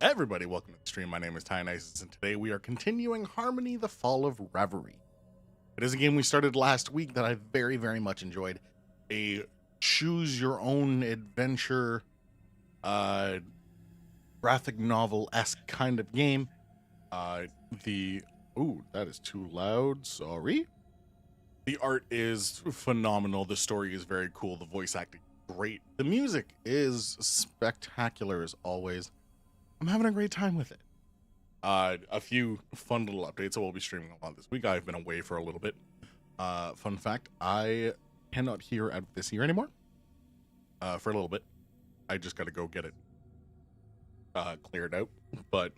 Everybody, welcome to the stream. My name is Tyanisis, and today we are continuing Harmony: The Fall of Reverie. It is a game we started last week that I very, very much enjoyed. A choose-your-own-adventure, graphic novel-esque kind of game. Ooh, that is too loud, sorry. The art is phenomenal, the story is very cool, the voice acting great. The music is spectacular as always. I'm having a great time with it. A few fun little updates. I will be streaming a lot this week. I've been away for a little bit. Fun fact, I cannot hear out of this year anymore. For a little bit. I just got to go get it cleared out. But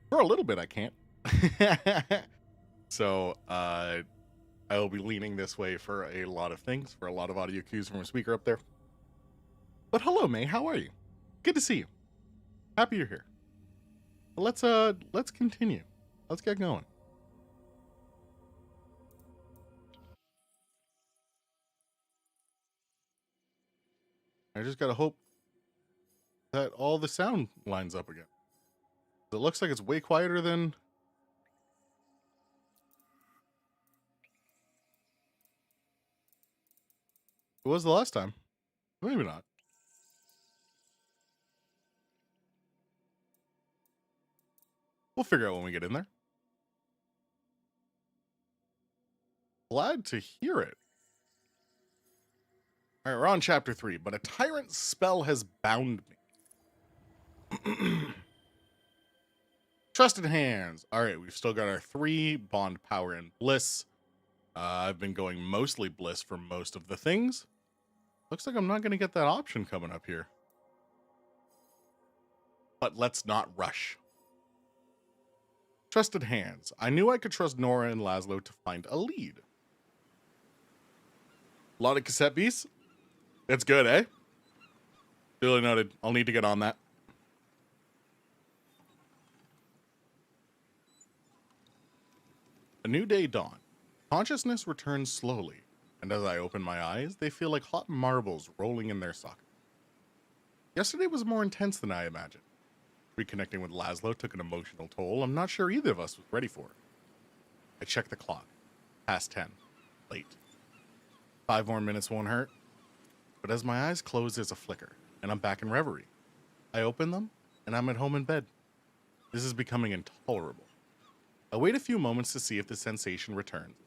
for a little bit, I can't. So, I will be leaning this way for a lot of things, for a lot of audio cues from a speaker up there. But hello, May. How are you? Good to see you. Happy you're here. Let's continue. Let's get going. I just gotta hope that all the sound lines up again. It looks like it's way quieter than it was the last time. Maybe not. We'll figure out when we get in there. Glad to hear it. All right, we're on chapter 3, but a tyrant's spell has bound me. Trusted hands. All right, we've still got our 3 bond, power, and bliss. I've been going mostly bliss for most of the things. Looks like I'm not going to get that option coming up here. But let's not rush. Trusted hands. I knew I could trust Nora and Laszlo to find a lead. A lot of cassette beats. It's good, eh? Duly noted. I'll need to get on that. A new day dawned. Consciousness returns slowly, and as I open my eyes, they feel like hot marbles rolling in their socket. Yesterday was more intense than I imagined. Reconnecting with Laszlo took an emotional toll I'm not sure either of us was ready for it. I checked the clock. Past 10. Late. 5 more minutes won't hurt. But as my eyes close, there's a flicker, and I'm back in Reverie. I open them, and I'm at home in bed. This is becoming intolerable. I wait a few moments to see if the sensation returns,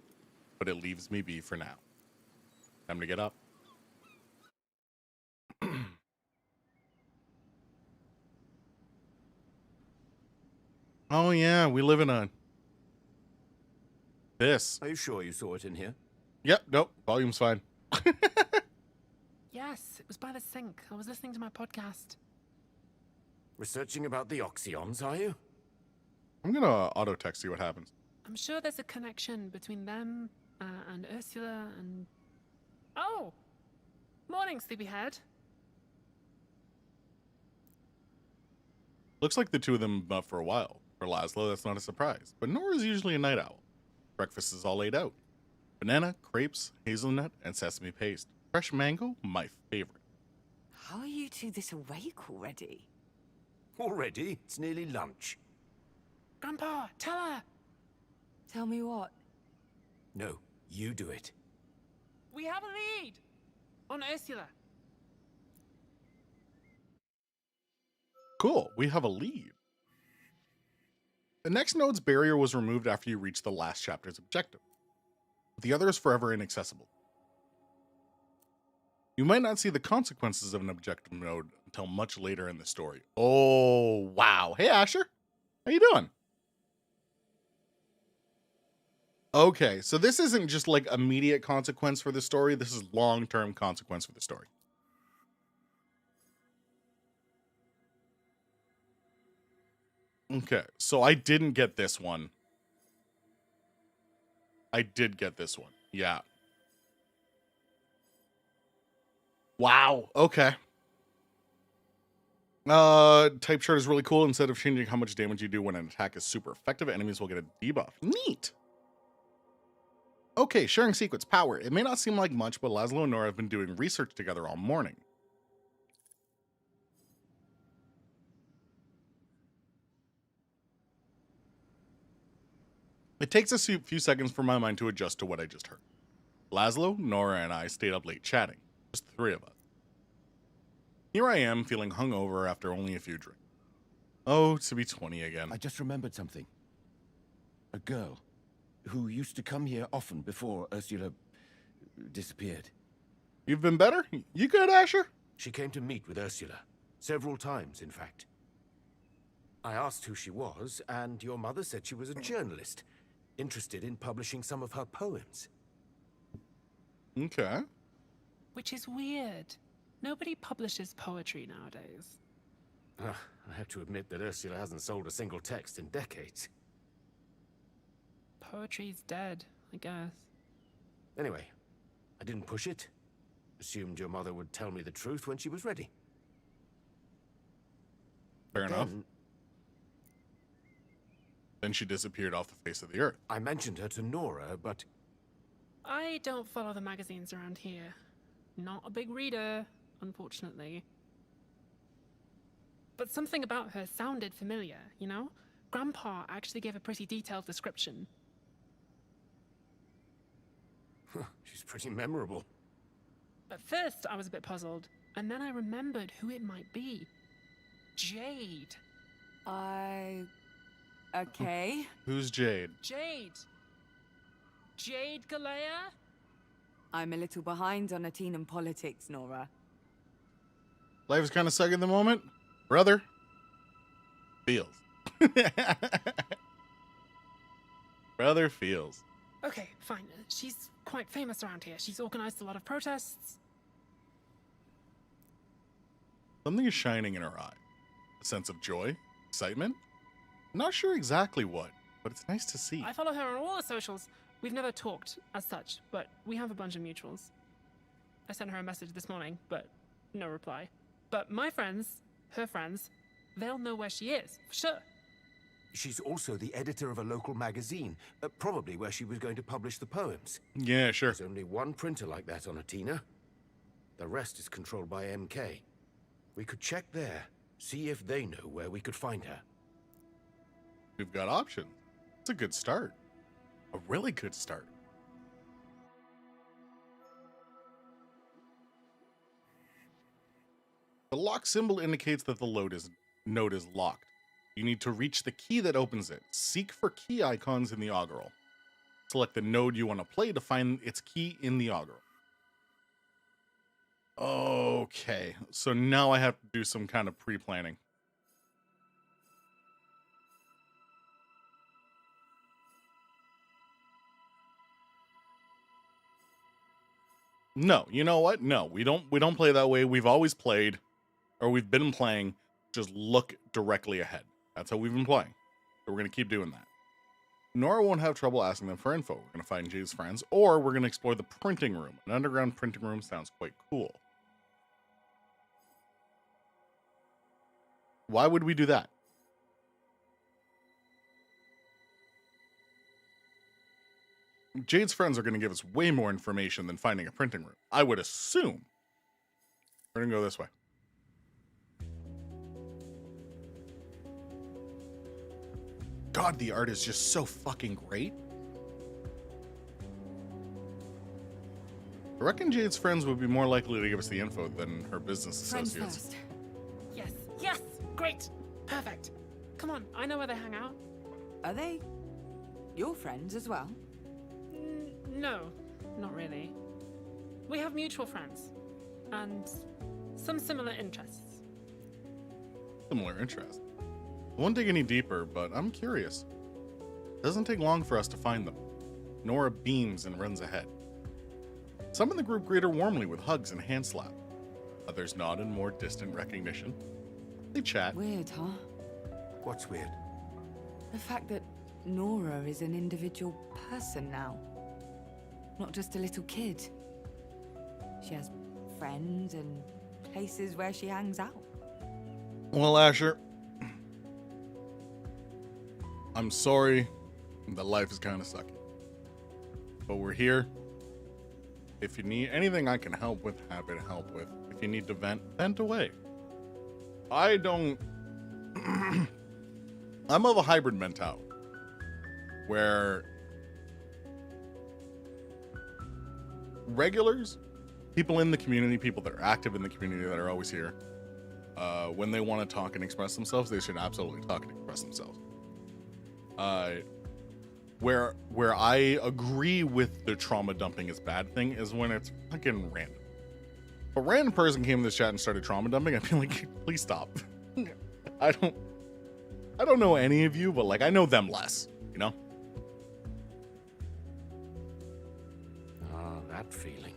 but it leaves me be for now. Time to get up. Oh yeah, we live in this. Are you sure you saw it in here? Yep, nope, volume's fine. Yes, it was by the sink. I was listening to my podcast. Researching about the Oxyons, are you? I'm gonna auto text see what happens. I'm sure there's a connection between them and Ursula and... Oh! Morning, sleepyhead. Looks like the two of them have been up for a while. For Laszlo, that's not a surprise. But Nora's usually a night owl. Breakfast is all laid out. Banana, crepes, hazelnut, and sesame paste. Fresh mango, my favorite. How are you two this awake already? Already? It's nearly lunch. Grandpa, tell her! Tell me what? No, you do it. We have a lead! On Ursula. Cool, we have a lead. The next node's barrier was removed after you reached the last chapter's objective. The other is forever inaccessible. You might not see the consequences of an objective node until much later in the story. Oh, wow. Hey, Asher. How you doing? Okay, so this isn't just like immediate consequence for the story. This is long-term consequence for the story. Okay, so I didn't get this one. I did get this one. Yeah. Wow. Okay. Type chart is really cool. Instead of changing how much damage you do when an attack is super effective, enemies will get a debuff. Neat. Okay, sharing secrets. Power. It may not seem like much, but Laszlo and Nora have been doing research together all morning. It takes a few seconds for my mind to adjust to what I just heard. Laszlo, Nora, and I stayed up late chatting. Just the three of us. Here I am, feeling hungover after only a few drinks. Oh, to be 20 again. I just remembered something. A girl who used to come here often before Ursula disappeared. You've been better? You good, Asher? She came to meet with Ursula. Several times, in fact. I asked who she was, and your mother said she was a journalist, interested in publishing some of her poems. Okay. Which is weird. Nobody publishes poetry nowadays. I have to admit that Ursula hasn't sold a single text in decades. Poetry's dead, I guess. Anyway, I didn't push it. Assumed your mother would tell me the truth when she was ready. Fair enough. Then Then she disappeared off the face of the earth. I mentioned her to Nora, but I don't follow the magazines around here. Not a big reader, unfortunately. But something about her sounded familiar, you know? Grandpa actually gave a pretty detailed description. she's pretty memorable. At first, I was a bit puzzled, and then I remembered who it might be. Jade. Okay. Who's Jade? Jade! Jade Galea? I'm a little behind on Atenan politics, Nora. Life is kind of sucking at the moment? Brother? Feels. Brother feels. Okay, fine. She's quite famous around here. She's organized a lot of protests. Something is shining in her eye. A sense of joy? Excitement? Not sure exactly what, but it's nice to see. I follow her on all the socials. We've never talked as such, but we have a bunch of mutuals. I sent her a message this morning, but no reply. But my friends, her friends, they'll know where she is, for sure. She's also the editor of a local magazine, probably where she was going to publish the poems. Yeah, sure. There's only one printer like that on Athena. The rest is controlled by MK. We could check there, see if they know where we could find her. We've got options. It's a good start. A really good start. The lock symbol indicates that the node is locked. You need to reach the key that opens it. Seek for key icons in the augural. Select the node you want to play to find its key in the augural. Okay, so now I have to do some kind of pre-planning. No, you know what? No, we don't play that way. We've always played, or we've been playing, just look directly ahead. That's how we've been playing. So we're going to keep doing that. Nora won't have trouble asking them for info. We're going to find Jade's friends, or we're going to explore the printing room. An underground printing room sounds quite cool. Why would we do that? Jade's friends are going to give us way more information than finding a printing room. I would assume. We're going to go this way. God, the art is just so fucking great. I reckon Jade's friends would be more likely to give us the info than her business Friends associates. first. Yes, yes! Great! Perfect! Come on, I know where they hang out. Are they your friends as well? No, not really. We have mutual friends. And some similar interests. Similar interest. I won't dig any deeper, but I'm curious. Doesn't take long for us to find them. Nora beams and runs ahead. Some in the group greet her warmly with hugs and hand slap. Others nod in more distant recognition. They chat. Weird, huh? What's weird? The fact that Nora is an individual person now. Not just a little kid. She has friends and places where she hangs out. Well, Asher, I'm sorry that life is kind of sucky. But we're here. If you need anything I can help with, happy to help with. If you need to vent, vent away. I don't... I'm of a hybrid mentality. where regulars, people in the community, people that are active in the community that are always here, when they want to talk and express themselves, they should absolutely talk and express themselves. Where I agree with the trauma dumping is bad thing is when it's fucking random. If a random person came in this chat and started trauma dumping, I'd be like, please stop. I don't know any of you, but like I know them less, you know? Ah, that feeling.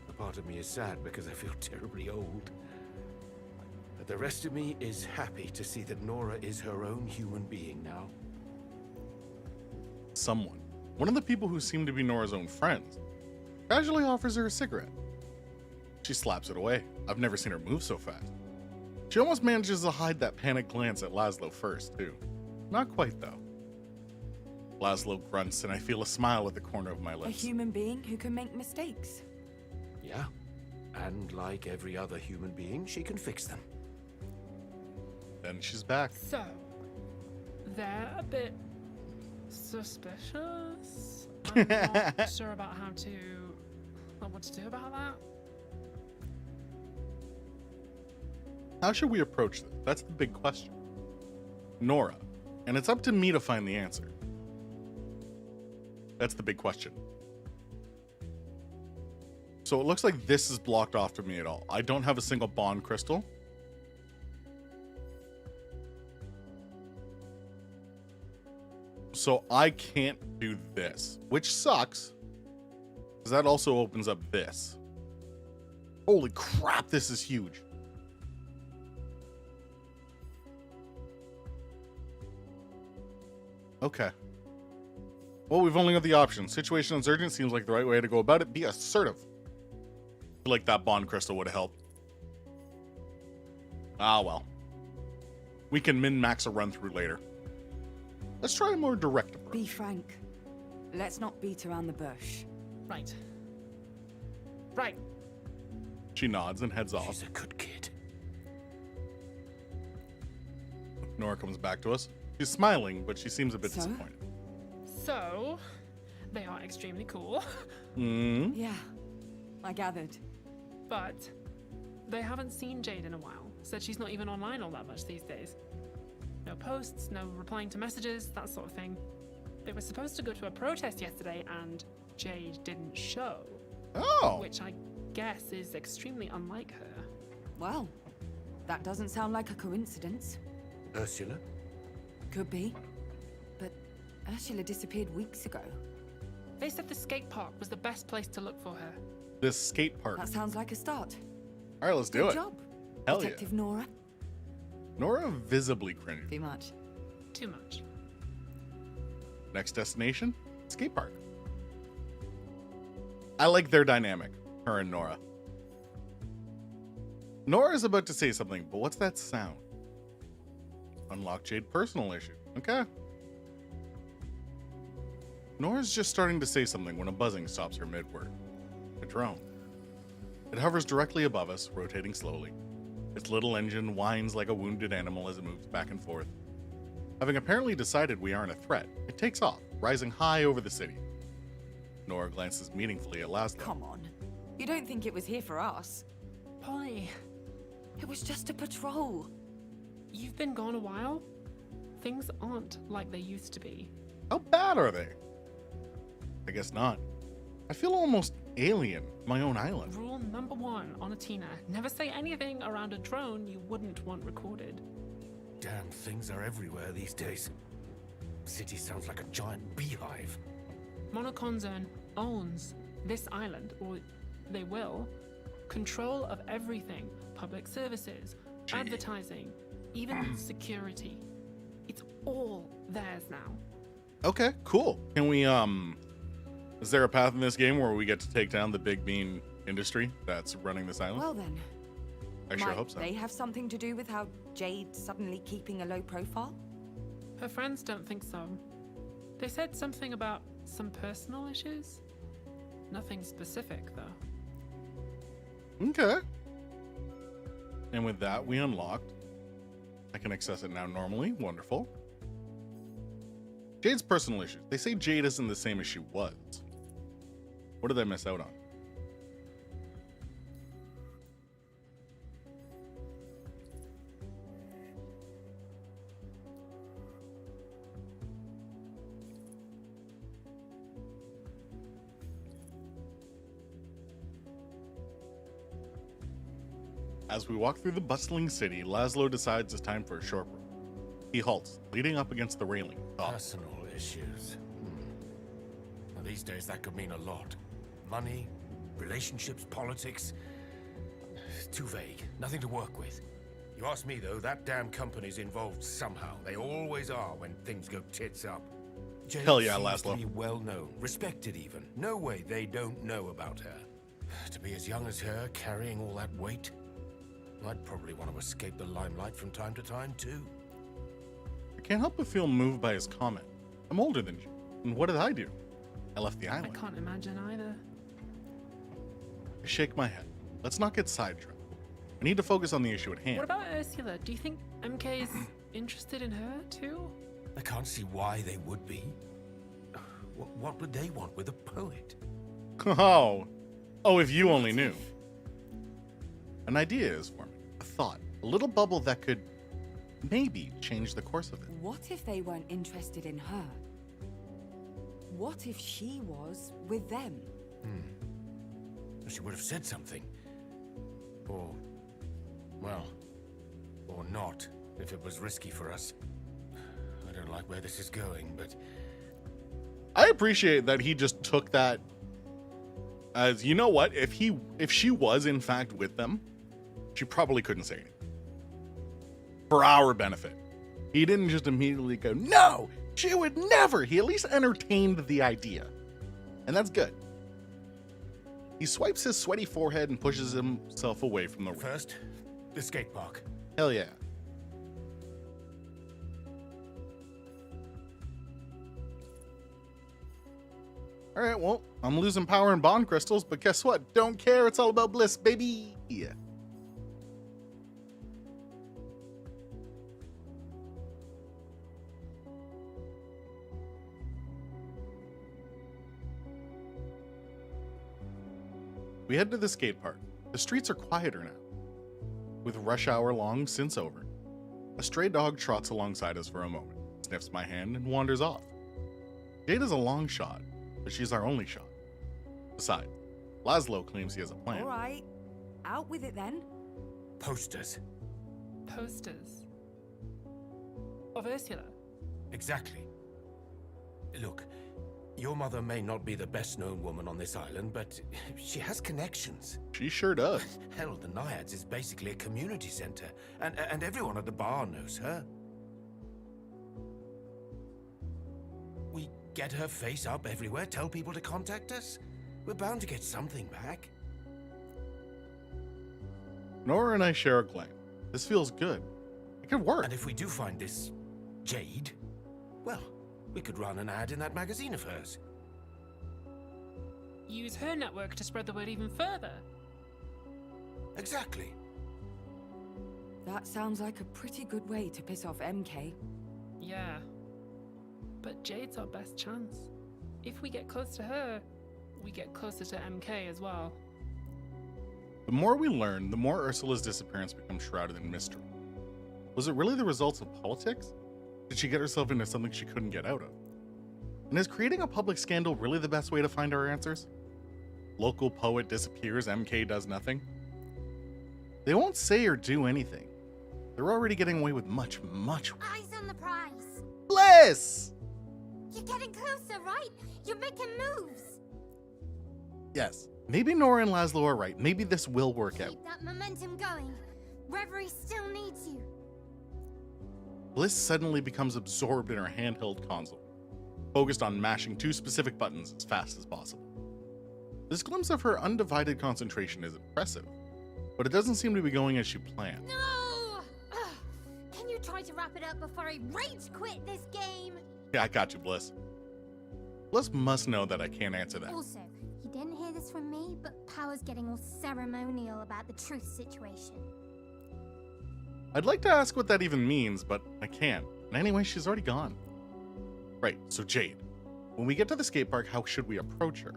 A part of me is sad because I feel terribly old. But the rest of me is happy to see that Nora is her own human being now. Someone, one of the people who seem to be Nora's own friends, casually offers her a cigarette. She slaps it away. I've never seen her move so fast. She almost manages to hide that panicked glance at Laszlo first, too. Not quite, though. Laszlo grunts, and I feel a smile at the corner of my A lips. human being who can make mistakes. Yeah. And like every other human being, she can fix them. Then she's back. So, they're a bit suspicious. I'm not sure about what to do about that. How should we approach this? That's the big question. Nora. And it's up to me to find the answer. That's the big question. So it looks like this is blocked off to me at all. I don't have a single bond crystal. So I can't do this, which sucks. Because that also opens up this. Holy crap, this is huge. Okay. Well, we've only got the option. Situation is urgent seems like the right way to go about it. Be assertive. I feel like that bond crystal would have helped. Ah, well. We can min-max a run through later. Let's try a more direct approach. Be frank. Let's not beat around the bush. Right. Right. She nods and heads off. She's a good kid. Nora comes back to us. She's smiling, but she seems a bit So? disappointed. So, they are extremely cool, Mm. Yeah, I gathered. but they haven't seen Jade in a while. Said she's not even online all that much these days. No posts, no replying to messages, that sort of thing. They were supposed to go to a protest yesterday and Jade didn't show, Oh. which I guess is extremely unlike her. Well, that doesn't sound like a coincidence. Ursula? Could be. But Ursula disappeared weeks ago. They said the skate park was the best place to look for her. This skate park. That sounds like a start. All right, let's do Good it. job, Hell Detective Nora. yeah. Nora visibly cringed. Too much. Too much. Next destination, skate park. I like their dynamic, her and Nora. Nora's about to say something, but what's that sound? Unlock Jade personal issue. Okay. Nora's just starting to say something when a buzzing stops her mid-word. A drone. It hovers directly above us, rotating slowly. Its little engine whines like a wounded animal as it moves back and forth. Having apparently decided we aren't a threat, it takes off, rising high over the city. Nora glances meaningfully at Laszlo. Come on. You don't think it was here for us? Polly, It was just a patrol. you've been gone a while. Things aren't like they used to be. How bad are they? I guess not. I feel almost alien, my own island. Rule number 1 on a Tina: never say anything around a drone you wouldn't want recorded. Damn things are everywhere these days. City sounds like a giant beehive. Monoconzern owns this island, or they will. Control of everything: public services, Gee. advertising, even security. It's all theirs now. Okay, cool. Can we, is there a path in this game where we get to take down the big bean industry that's running this island? Well then, I sure might hope so. they have something to do with how Jade's suddenly keeping a low profile? Her friends don't think so. They said something about some personal issues. Nothing specific, though. Okay. And with that, we unlocked. I can access it now normally. Wonderful. Jade's personal issues. They say Jade isn't the same as she was. What did I miss out on? As we walk through the bustling city, Laszlo decides it's time for a short break. He halts, leaning up against the railing. Personal issues. Well, these days that could mean a lot. Money, relationships, politics. Too vague. Nothing to work with. You ask me though, that damn company's involved somehow. They always are when things go tits up. Jade Hell yeah, seems Laszlo. to be well known, respected even. No way they don't know about her. To be as young as her, carrying all that weight, I'd probably want to escape the limelight from time to time too. I can't help but feel moved by his comment. I'm older than you, and what did I do? I left the I island. can't imagine either. I shake my head. Let's not get sidetracked. I need to focus on the issue at hand. What about Ursula? Do you think MK's interested in her too? I can't see why they would be. What would they want with a poet? Oh, if you only knew. An idea is forming, a thought, a little bubble that could maybe change the course of it. What if they weren't interested in her? What if she was with them? She would have said something. Or, well, or not, if it was risky for us. I don't like where this is going, but I appreciate that he just took that as, you know what, if she was in fact with them, she probably couldn't say anything. For our benefit. He didn't just immediately go, no, she would never. He at least entertained the idea. And that's good. He swipes his sweaty forehead and pushes himself away from the rail. first, the skate park. Hell yeah. Alright, well, I'm losing power and bond crystals, but guess what? Don't care, it's all about bliss, baby! We head to the skate park. The streets are quieter now. With rush hour long since over, a stray dog trots alongside us for a moment, sniffs my hand, and wanders off. Jade is a long shot, but she's our only shot. Besides, Laszlo claims he has a plan. All right, out with it then. Posters. Posters of Ursula. Exactly. Look, your mother may not be the best known woman on this island, but she has connections. She sure does. Hell, the Naiads is basically a community center, and everyone at the bar knows her. We get her face up everywhere, tell people to contact us. We're bound to get something back. Nora and I share a glance. This feels good. It could work. And if we do find this Jade, well, we could run an ad in that magazine of hers. Use her network to spread the word even further. Exactly. That sounds like a pretty good way to piss off MK. Yeah. But Jade's our best chance. If we get close to her, we get closer to MK as well. The more we learn, the more Ursula's disappearance becomes shrouded in mystery. Was it really the results of politics? Did she get herself into something she couldn't get out of? And is creating a public scandal really the best way to find our answers? Local poet disappears, MK does nothing? They won't say or do anything. They're already getting away with much, much Eyes on the prize. bliss! You're getting closer, right? You're making moves. Yes, maybe Nora and Laszlo are right. Maybe this will work out. Keep that momentum going. Reverie still needs you. Bliss suddenly becomes absorbed in her handheld console, focused on mashing two specific buttons as fast as possible. This glimpse of her undivided concentration is impressive, but it doesn't seem to be going as she planned. No! Ugh. Can you try to wrap it up before I rage quit this game? Yeah, I got you, Bliss. Bliss must know that I can't answer that. Also, you didn't hear this from me, but Power's getting all ceremonial about the truth situation. I'd like to ask what that even means, but I can't. And anyway, she's already gone. Right, so Jade. When we get to the skate park, how should we approach her?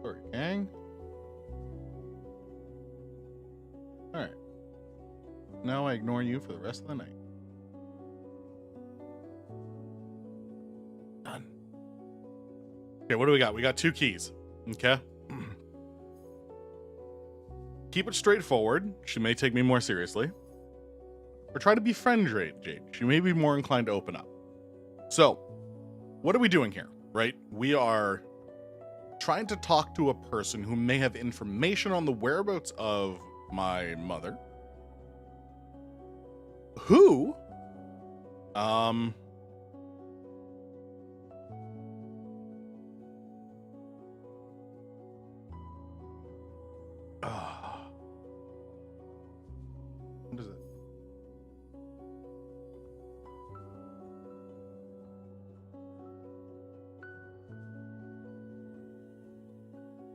Sorry, gang. Alright. Now I ignore you for the rest of the night. Done. Okay, what do we got? We got 2 keys. Okay. Keep it straightforward. She may take me more seriously. Or try to befriend Jade. She may be more inclined to open up. So, what are we doing here, right? We are trying to talk to a person who may have information on the whereabouts of my mother. Who, what is it?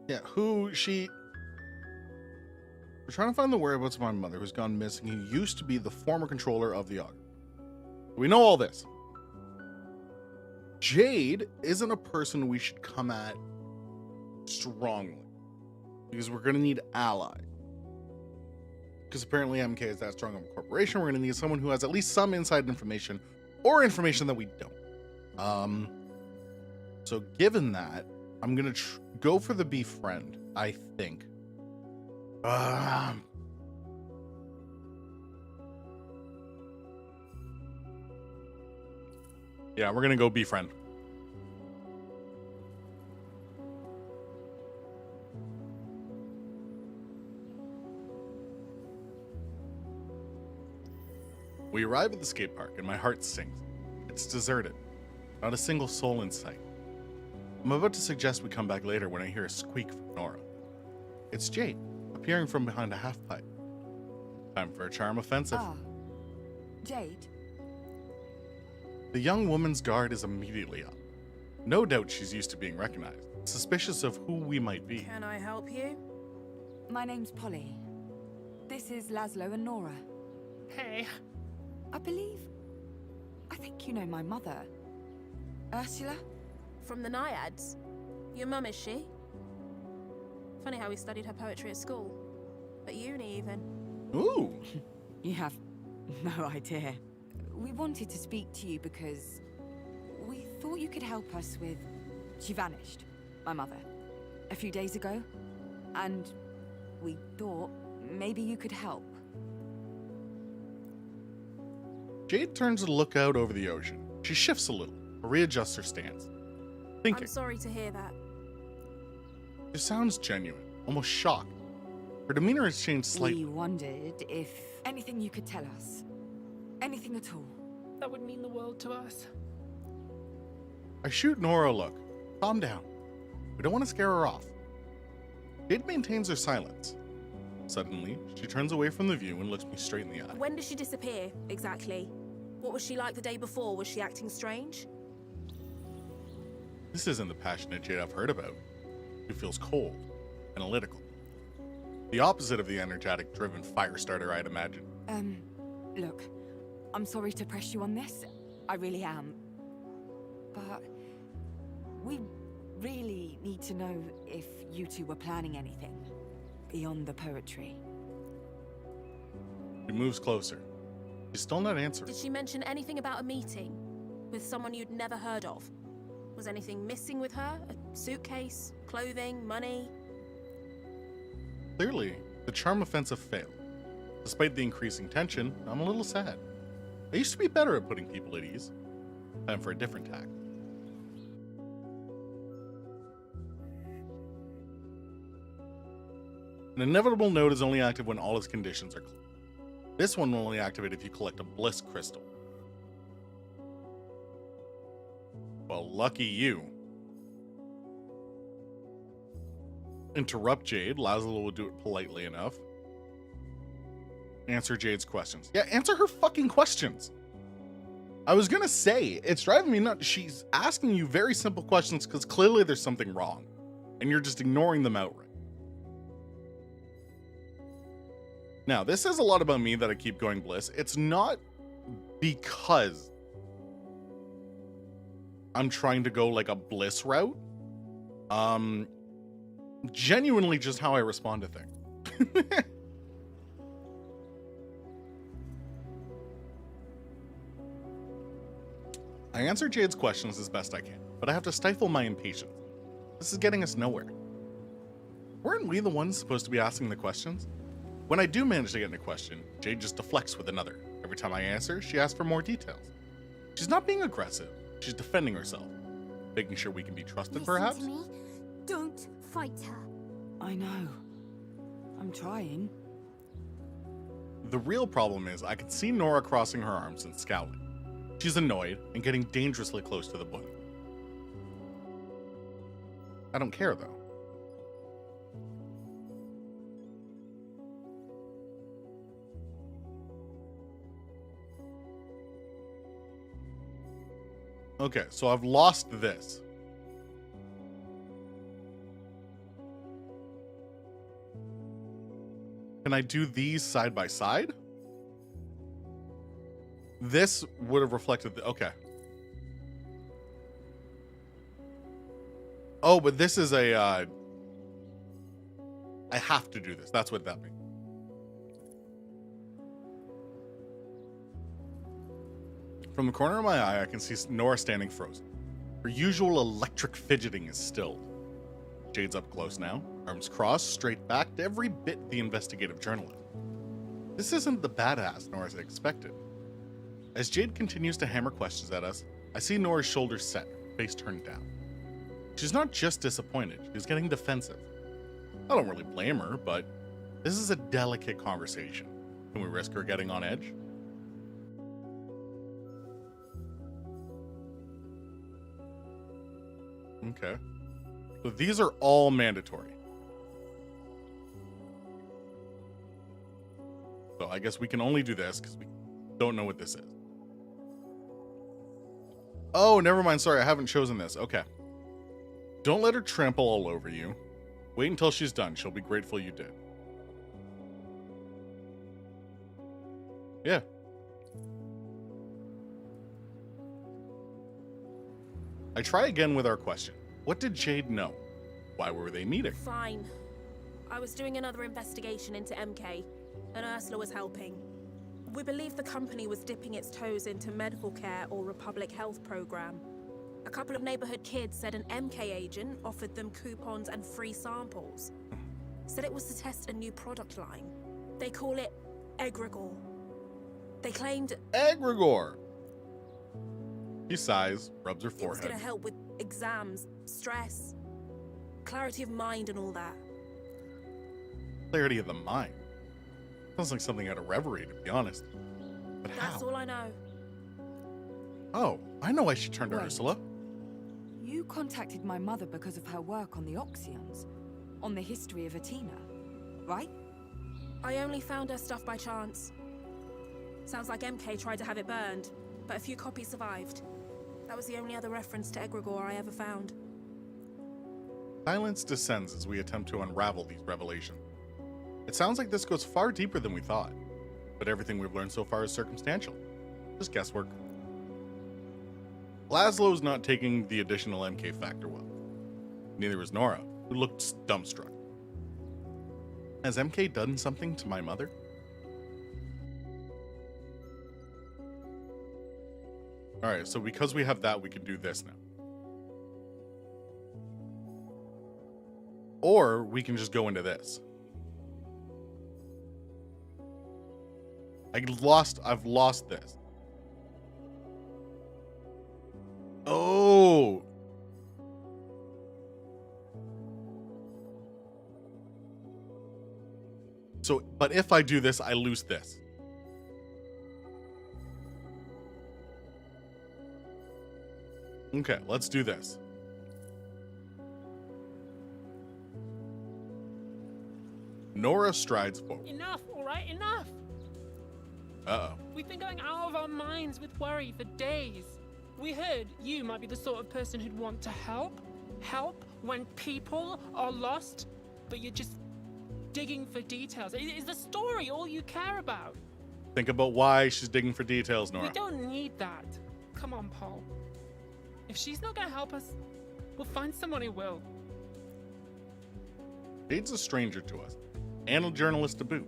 Yeah, we're trying to find the whereabouts of my mother who's gone missing, who used to be the former controller of the Augur. We know all this. Jade isn't a person we should come at strongly, because we're going to need ally. Because apparently MK is that strong of a corporation, we're going to need someone who has at least some inside information, or information that we don't. So given that, I'm going to go for the befriend, I think. Yeah, we're gonna go befriend. We arrive at the skate park and my heart sinks. It's deserted. Not a single soul in sight. I'm about to suggest we come back later when I hear a squeak from Nora. It's Jade, appearing from behind a half pipe. Time for a charm offensive. Ah, Jade. The young woman's guard is immediately up. No doubt she's used to being recognized, suspicious of who we might be. Can I help you? My name's Polly. This is Laszlo and Nora. Hey. I think you know my mother. Ursula? From the Naiads? Your mum, is she? Funny how we studied her poetry at school. At uni, even. Ooh. You have no idea. We wanted to speak to you because we thought you could help us with... She vanished, my mother, a few days ago. And we thought maybe you could help. Jade turns to look out over the ocean. She shifts a little, readjusts her stance. Thinking. I'm sorry to hear that. She sounds genuine, almost shocked. Her demeanor has changed slightly. We wondered if anything you could tell us. Anything at all. That would mean the world to us. I shoot Nora a look. Calm down. We don't want to scare her off. Jade maintains her silence. Suddenly, she turns away from the view and looks me straight in the eye. When did she disappear, exactly? What was she like the day before? Was she acting strange? This isn't the passionate Jade I've heard about. She feels cold, analytical. The opposite of the energetic, driven fire starter I'd imagine. Look, I'm sorry to press you on this. I really am. But we really need to know if you two were planning anything beyond the poetry. She moves closer. She's still not answering. Did she mention anything about a meeting? With someone you'd never heard of? Was anything missing with her? A suitcase? Clothing? Money? Clearly, the charm offensive failed. Despite the increasing tension, I'm a little sad. I used to be better at putting people at ease. Time for a different tack. An inevitable node is only active when all its conditions are clear. This one will only activate if you collect a bliss crystal. Well, lucky you. Interrupt Jade. Laszlo will do it politely enough. Answer Jade's questions. Yeah, answer her fucking questions. I was gonna say, it's driving me nuts. She's asking you very simple questions because clearly there's something wrong. And you're just ignoring them outright. Now, this says a lot about me that I keep going Bliss. It's not because I'm trying to go like a Bliss route. Genuinely just how I respond to things. I answer Jade's questions as best I can, but I have to stifle my impatience. This is getting us nowhere. Weren't we the ones supposed to be asking the questions? When I do manage to get in a question, Jade just deflects with another. Every time I answer, she asks for more details. She's not being aggressive, she's defending herself. Making sure we can be trusted, Listen perhaps? to me. Don't fight her. I know. I'm trying. The real problem is I can see Nora crossing her arms and scowling. She's annoyed and getting dangerously close to the book. I don't care, though. Okay, so I've lost this. Can I do these side by side? This would have reflected the, okay. Oh, but this is a, I have to do this. That's what that means. From the corner of my eye, I can see Nora standing frozen. Her usual electric fidgeting is stilled. Jade's up close now, arms crossed, straight backed, every bit the investigative journalist. This isn't the badass Nora expected. As Jade continues to hammer questions at us, I see Nora's shoulders set, face turned down. She's not just disappointed, she's getting defensive. I don't really blame her, but this is a delicate conversation. Can we risk her getting on edge? Okay. So these are all mandatory. So I guess we can only do this because we don't know what this is. Oh, never mind. Sorry, I haven't chosen this. Okay. Don't let her trample all over you. Wait until she's done. She'll be grateful you did. Yeah. I try again with our question. What did Jade know? Why were they meeting? Fine. I was doing another investigation into MK, and Ursula was helping. We believe the company was dipping its toes into medical care or a public health program. A couple of neighborhood kids said an MK agent offered them coupons and free samples. Said it was to test a new product line. They call it Egregore. They claimed Egregore! She sighs, rubs her it was forehead. going to help with exams, stress, clarity of mind and all that. Clarity of the mind. Sounds like something out of Reverie, to be honest. But That's how? all I know. Oh, I know I should turn to Wait. Ursula. You contacted my mother because of her work on the Oxyons, on the history of Atina, right? I only found her stuff by chance. Sounds like MK tried to have it burned, but a few copies survived. That was the only other reference to Egregore I ever found. Silence descends as we attempt to unravel these revelations. It sounds like this goes far deeper than we thought, but everything we've learned so far is circumstantial. Just guesswork. Laszlo's not taking the additional MK factor well. Neither is Nora, who looked dumbstruck. Has MK done something to my mother? Alright, so because we have that, we can do this now. Or we can just go into this. I've lost this. Oh. So, but if I do this, I lose this. Okay, let's do this. Nora strides forward. Enough, all right? Enough. Uh-oh. We've been going out of our minds with worry for days. We heard you might be the sort of person who'd want to help when people are lost, but you're just digging for details. Is the story all you care about? Think about why she's digging for details, Nora. We don't need that. Come on, Paul. If she's not gonna help us, we'll find someone who will. Jade's a stranger to us, and a journalist to boot.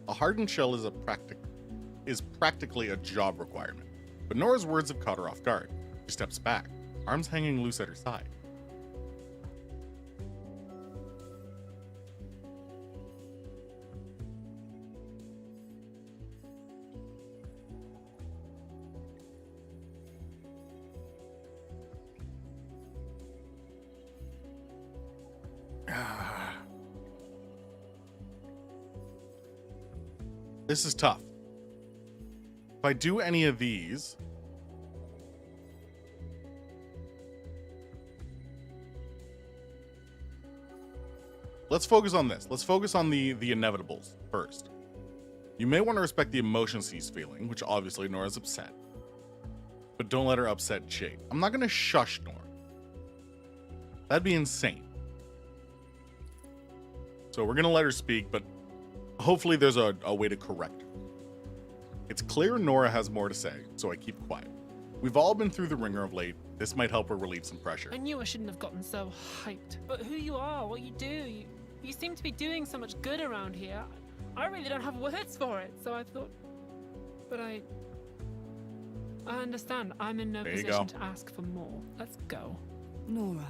A hardened shell is practically a job requirement. But Nora's words have caught her off guard. She steps back, arms hanging loose at her side. This is tough. If I do any of these, let's focus on this. Let's focus on the inevitables first. You may want to respect the emotions he's feeling, which obviously Nora's upset. But don't let her upset Jade. I'm not going to shush Nora. That'd be insane. So we're going to let her speak, but hopefully there's a way to correct her. It's clear Nora has more to say, so I keep quiet. We've all been through the ringer of late. This might help her relieve some pressure. I knew I shouldn't have gotten so hyped. But who you are, what you do, you seem to be doing so much good around here. I really don't have words for it, so I thought... But I understand. I'm in no There you position go. to ask for more. Let's go. Nora.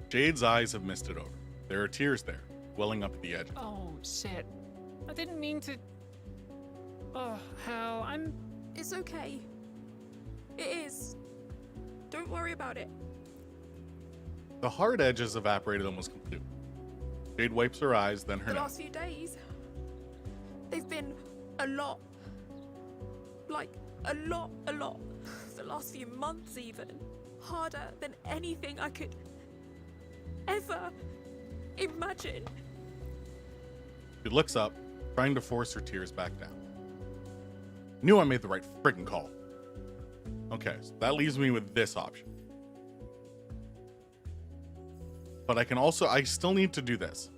Jade's eyes have misted over. There are tears there, welling up at the edge. Oh, shit. I didn't mean to... Oh, hell, It's okay. It is. Don't worry about it. The hard edge has evaporated almost completely. Jade wipes her eyes, then her The nose. last few days, they've been a lot. Like, a lot. The last few months, even. Harder than anything I could ever imagine. She looks up, trying to force her tears back down. Knew I made the right friggin' call. Okay, so that leaves me with this option. But I still need to do this.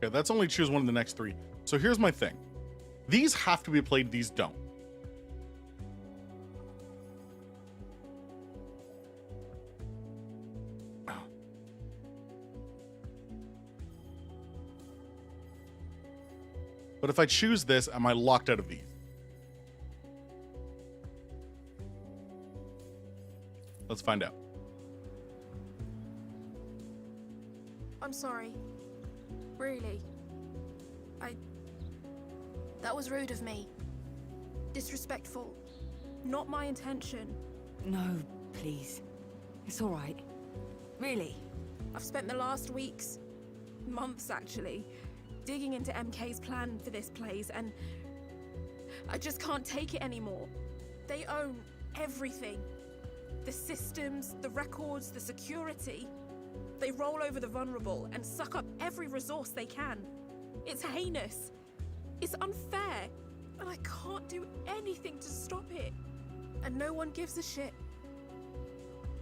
Okay, that's only choose one of the next three. So here's my thing. These have to be played, these don't. But if I choose this, am I locked out of these? Let's find out. I'm sorry. Really. That was rude of me. Disrespectful. Not my intention. No, please. It's all right. Really. I've spent the last weeks, months actually, digging into MK's plan for this place, and I just can't take it anymore. They own everything. The systems, the records, the security. They roll over the vulnerable and suck up every resource they can. It's heinous. It's unfair. And I can't do anything to stop it. And no one gives a shit.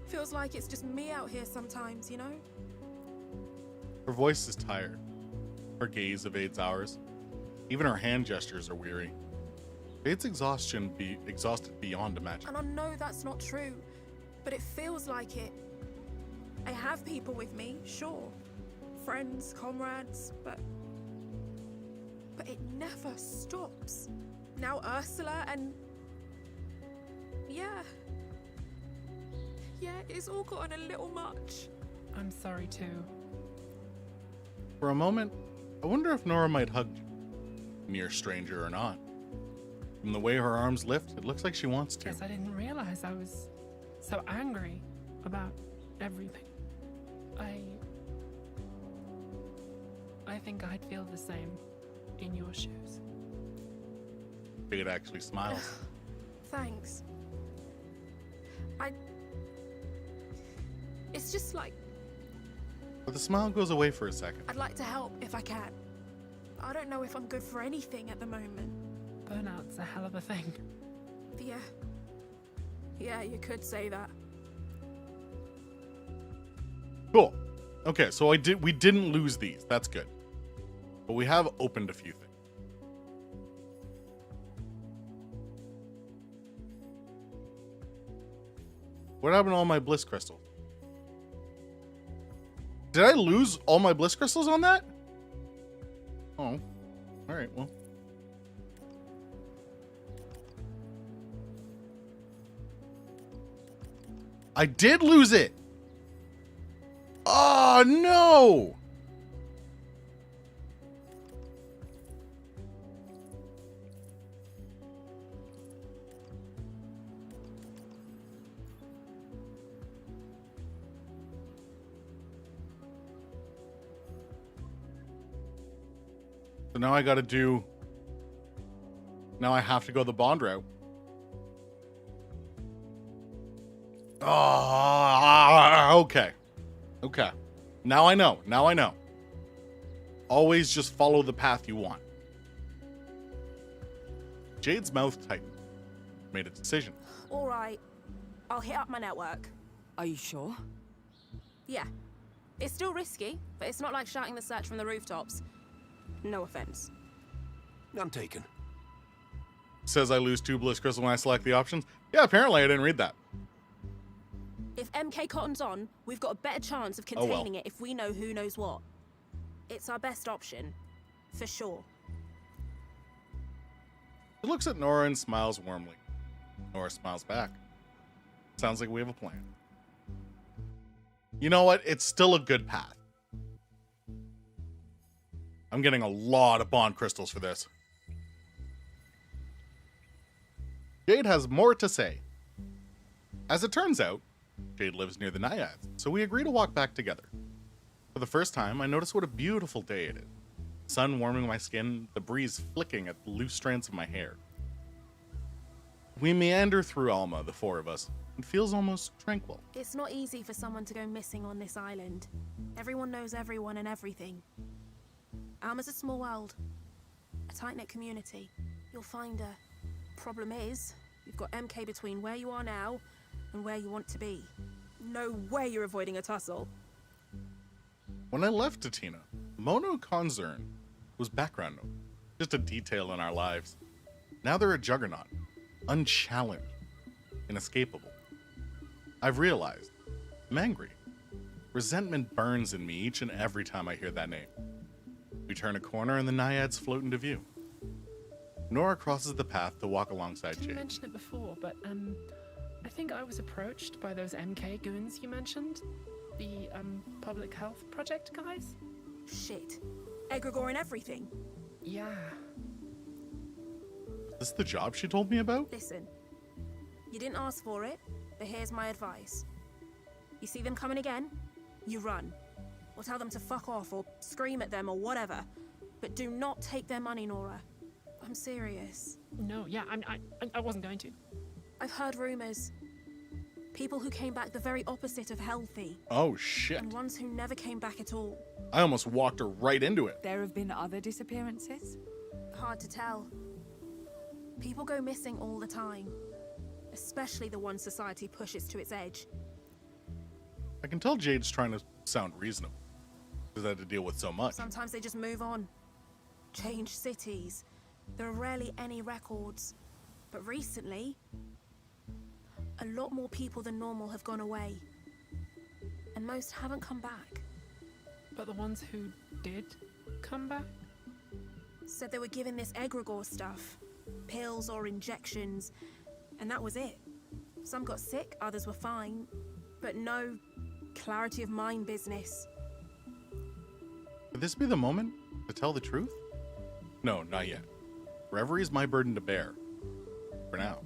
Feels like it's just me out here sometimes, you know? Her voice is tired. Her gaze evades ours. Even her hand gestures are weary. Jade's exhausted beyond imagining. And I know that's not true, but it feels like it. I have people with me, sure. Friends, comrades, but it never stops. Now Ursula and... Yeah, it's all gotten a little much. I'm sorry too. For a moment, I wonder if Nora might hug you, near stranger or not. From the way her arms lift, it looks like she wants to. Guess I didn't realize I was so angry about everything. I think I'd feel the same in your shoes. Jade actually smiles. Thanks. It's just like... But the smile goes away for a second. I'd like to help if I can. I don't know if I'm good for anything at the moment. Burnout's a hell of a thing. Yeah. Yeah, you could say that. Cool. Okay, so we didn't lose these. That's good. But we have opened a few things. What happened to all my bliss crystals? Did I lose all my bliss crystals on that? Oh. Alright, well. I did lose it! Oh, no! So now I gotta do... Now I have to go the bond route. Oh, okay. Okay. Now I know. Now I know. Always just follow the path you want. Jade's mouth tightened. Made a decision. All right. I'll hit up my network. Are you sure? Yeah. It's still risky, but it's not like shouting the search from the rooftops. No offense. None taken. Says I lose 2 bliss crystals when I select the options. Yeah, apparently I didn't read that. If MK Cotton's on, we've got a better chance of Oh, well. containing it if we know who knows what. It's our best option. For sure. He looks at Nora and smiles warmly. Nora smiles back. Sounds like we have a plan. You know what? It's still a good path. I'm getting a lot of bond crystals for this. Jade has more to say. As it turns out, Jade lives near the Naiads, so we agree to walk back together. For the first time, I notice what a beautiful day it is. The sun warming my skin, the breeze flicking at the loose strands of my hair. We meander through Alma, the 4 of us. It feels almost tranquil. It's not easy for someone to go missing on this island. Everyone knows everyone and everything. Alma's a small world. A tight-knit community. You'll find her. Problem is, you've got MK between where you are now and where you want to be. No way you're avoiding a tussle. When I left Tatina, Mono Konzern was background note, just a detail in our lives. Now they're a juggernaut, unchallenged, inescapable. I've realized I'm angry. Resentment burns in me each and every time I hear that name. We turn a corner and the Naiads float into view. Nora crosses the path to walk alongside Didn't Jade. mention it before, but I think I was approached by those MK goons you mentioned. The public health project guys? Shit. Egregore and everything. Yeah. Is this the job she told me about? Listen. You didn't ask for it, but here's my advice. You see them coming again? You run. Or tell them to fuck off, or scream at them, or whatever. But do not take their money, Nora. I'm serious. No, yeah, I wasn't going to. I've heard rumors. People who came back the very opposite of healthy. Oh shit. And ones who never came back at all. I almost walked her right into it. There have been other disappearances? Hard to tell. People go missing all the time. Especially the ones society pushes to its edge. I can tell Jade's trying to sound reasonable. Because I had to deal with so much. Sometimes they just move on. Change cities. There are rarely any records. But recently, a lot more people than normal have gone away. And most haven't come back. But the ones who did come back? Said they were given this egregore stuff. Pills or injections. And that was it. Some got sick, others were fine. But no clarity of mind business. Could this be the moment to tell the truth? No, not yet. Reverie is my burden to bear. For now.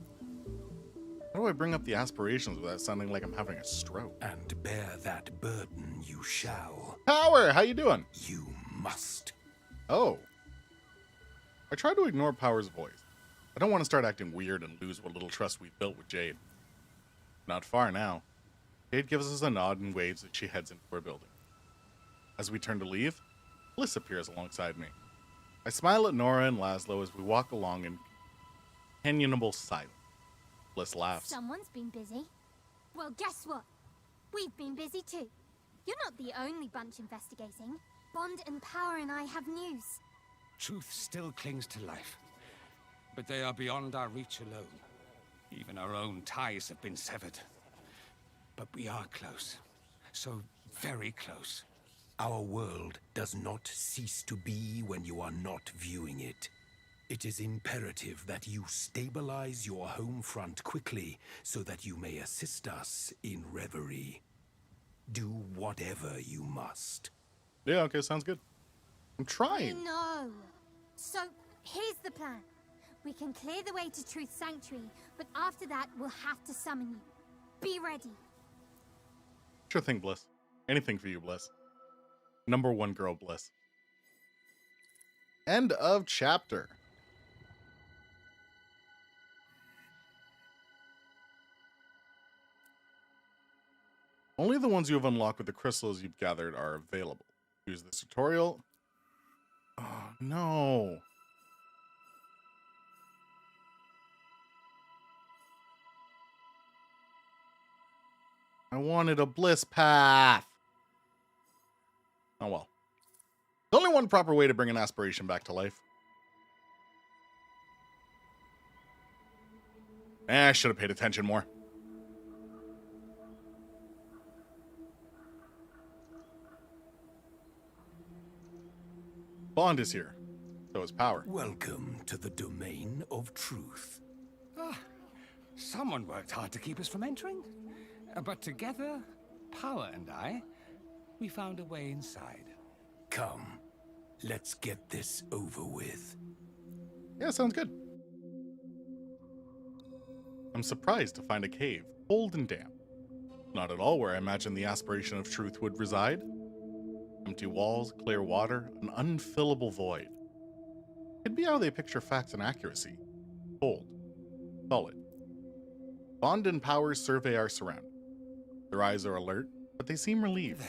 How do I bring up the aspirations without sounding like I'm having a stroke? And bear that burden you shall. Power, how you doing? You must. Oh. I tried to ignore Power's voice. I don't want to start acting weird and lose what little trust we've built with Jade. Not far now. Jade gives us a nod and waves as she heads into her building. As we turn to leave, Bliss appears alongside me. I smile at Nora and Laszlo as we walk along in companionable silence. Bliss laughs. Someone's been busy. Well, guess what? We've been busy too. You're not the only bunch investigating. Bond and Power and I have news. Truth still clings to life, but they are beyond our reach alone. Even our own ties have been severed. But we are close. So very close. Our world does not cease to be when you are not viewing it. It is imperative that you stabilize your home front quickly so that you may assist us in Reverie. Do whatever you must. Yeah, okay, sounds good. I'm trying. No. So, here's the plan. We can clear the way to Truth Sanctuary, but after that, we'll have to summon you. Be ready. Sure thing, Bliss. Anything for you, Bliss. Number one girl, Bliss. End of chapter. Only the ones you have unlocked with the crystals you've gathered are available. Use this tutorial. Oh, no. I wanted a bliss path. Oh well. There's only one proper way to bring an aspiration back to life. I should have paid attention more. Bond is here. So is Power. Welcome to the domain of truth. Someone worked hard to keep us from entering. But together, Power and I, we found a way inside. Come, let's get this over with. Yeah, sounds good. I'm surprised to find a cave, cold and damp. Not at all where I imagined the aspiration of truth would reside. Empty walls, clear water, an unfillable void. Could be how they picture facts and accuracy. Cold. Solid. Bond and Power survey our surroundings. Their eyes are alert, but they seem relieved.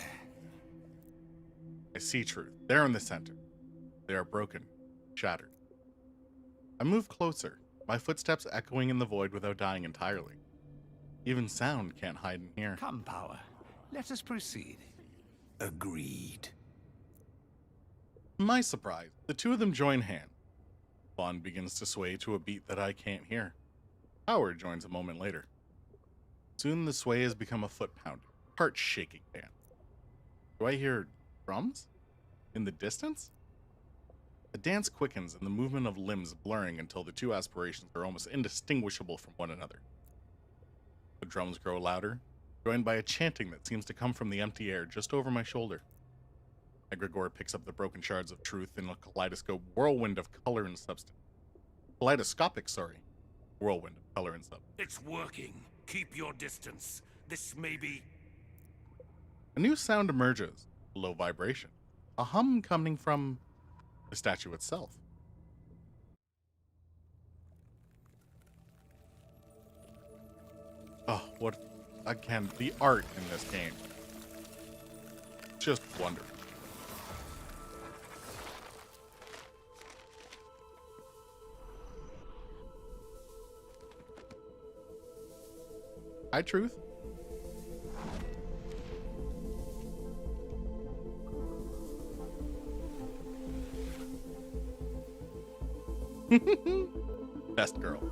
I see truth, there in the center. They are broken, shattered. I move closer, my footsteps echoing in the void without dying entirely. Even sound can't hide in here. Come, Power. Let us proceed. Agreed. To my surprise, the two of them join hands. Bond begins to sway to a beat that I can't hear. Power joins a moment later. Soon the sway has become a foot-pounding, heart-shaking dance. Do I hear drums? In the distance? The dance quickens and the movement of limbs blurring until the two aspirations are almost indistinguishable from one another. The drums grow louder, joined by a chanting that seems to come from the empty air just over my shoulder. Egregore picks up the broken shards of truth in a kaleidoscope whirlwind of color and substance. Kaleidoscopic, sorry. Whirlwind of color and substance. It's working. Keep your distance. This may be... A new sound emerges, a low vibration. A hum coming from the statue itself. Oh, what... Again, the art in this game. Just wonderful. Hi, Truth. Best girl.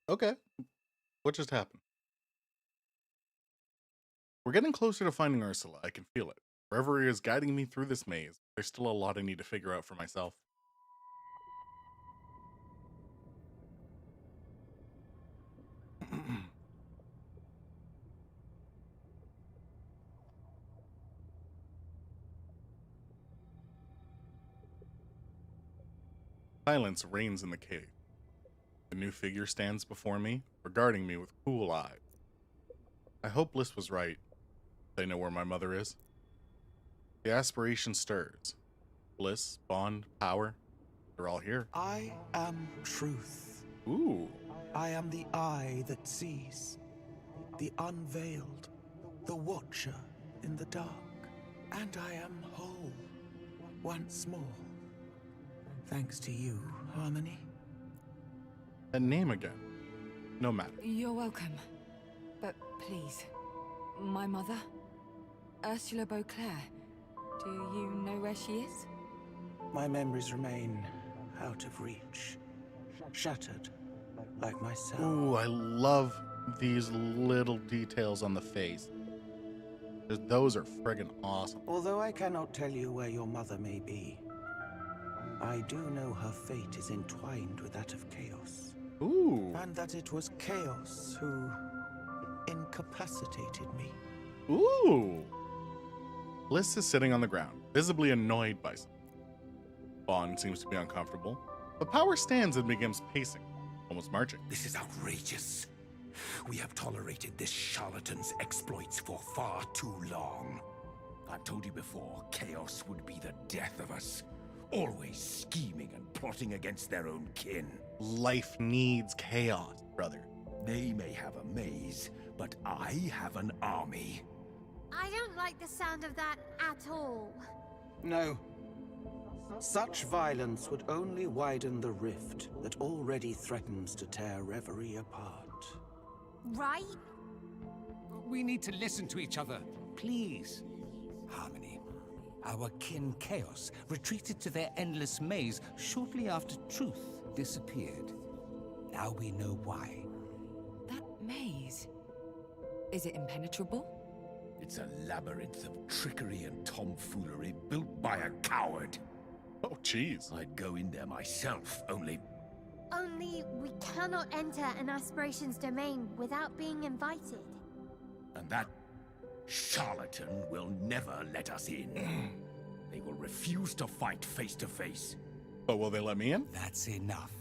Okay. What just happened? We're getting closer to finding Ursula. I can feel it. Reverie is guiding me through this maze. There's still a lot I need to figure out for myself. Silence reigns in the cave. The new figure stands before me, regarding me with cool eyes. I hope Bliss was right. They know where my mother is. The aspiration stirs. Bliss, Bond, Power, they're all here. I am truth. Ooh. I am the eye that sees, the unveiled, the watcher in the dark. And I am whole, once more. Thanks to you, Harmony. A name again. No matter. You're welcome. But please, my mother, Ursula Beauclair, do you know where she is? My memories remain out of reach, shattered, like myself. Ooh, I love these little details on the face. Those are friggin' awesome. Although I cannot tell you where your mother may be, I do know her fate is entwined with that of Chaos. Ooh. And that it was Chaos who incapacitated me. Ooh. Bliss is sitting on the ground, visibly annoyed by something. Bond seems to be uncomfortable, but Power stands and begins pacing, almost marching. This is outrageous. We have tolerated this charlatan's exploits for far too long. I've told you before, Chaos would be the death of us. Always scheming and plotting against their own kin. Life needs chaos, brother. They may have a maze, but I have an army. I don't like the sound of that at all. No. Such violence would only widen the rift that already threatens to tear Reverie apart. Right? We need to listen to each other, please. Harmony. Our kin Chaos retreated to their endless maze shortly after Truth disappeared. Now we know why. That maze. Is it impenetrable? It's a labyrinth of trickery and tomfoolery built by a coward. Oh, jeez. I'd go in there myself, only Only we cannot enter an aspiration's domain without being invited. and that charlatan will never let us in. They will refuse to fight face to face. But will they let me in? That's enough.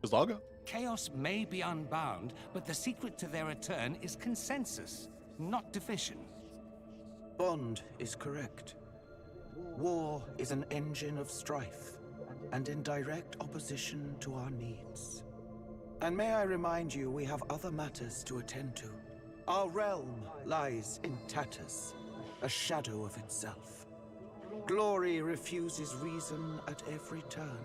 Because I'll go. Chaos may be unbound, but the secret to their return is consensus, not division. Bond is correct. War is an engine of strife, and in direct opposition to our needs. And may I remind you, we have other matters to attend to. Our realm lies in tatters, a shadow of itself. Glory refuses reason at every turn.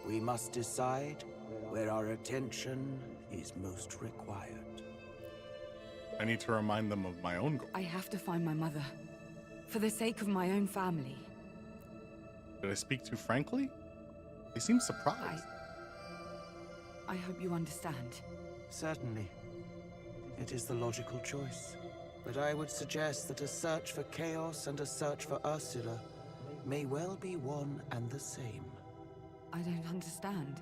We must decide where our attention is most required. I need to remind them of my own goal. I have to find my mother. For the sake of my own family. Did I speak too frankly? They seem surprised. I hope you understand. Certainly. It is the logical choice. But I would suggest that a search for Chaos and a search for Ursula may well be one and the same. I don't understand.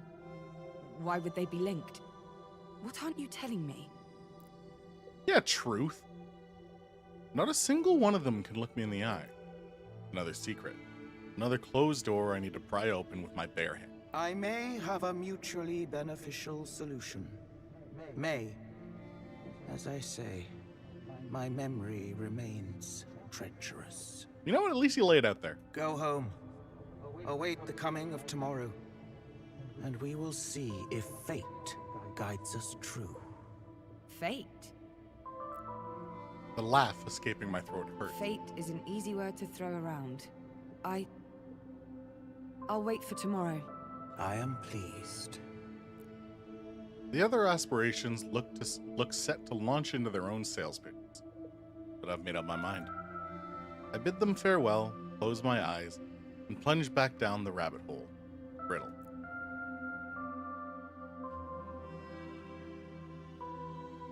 Why would they be linked? What aren't you telling me? Yeah, truth. Not a single one of them can look me in the eye. Another secret. Another closed door I need to pry open with my bare hand. I may have a mutually beneficial solution. May. As I say, my memory remains treacherous. You know what? At least you lay it out there. Go home. Await the coming of tomorrow. And we will see if fate guides us true. Fate. The laugh escaping my throat hurt. Fate is an easy word to throw around. I'll wait for tomorrow. I am pleased. The other aspirations look set to launch into their own sales pitches, but I've made up my mind. I bid them farewell, close my eyes, and plunge back down the rabbit hole, brittle.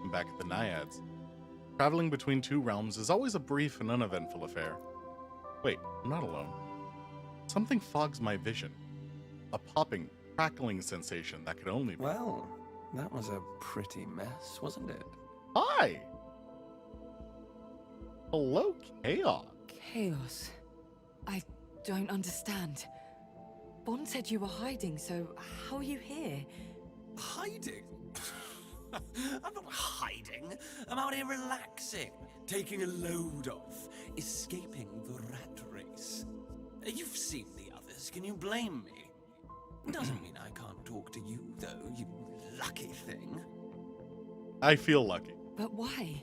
I'm back at the Naiads. Traveling between two realms is always a brief and uneventful affair. Wait, I'm not alone. Something fogs my vision. A popping, crackling sensation that could only be... Well, that was a pretty mess, wasn't it? Hi! Hello, Chaos. Chaos. I don't understand. Bond said you were hiding, so how are you here? Hiding? I'm not hiding. I'm out here relaxing, taking a load off, escaping the rat race. You've seen the others. Can you blame me? Doesn't mean I can't talk to you, though, you lucky thing. I feel lucky. But why?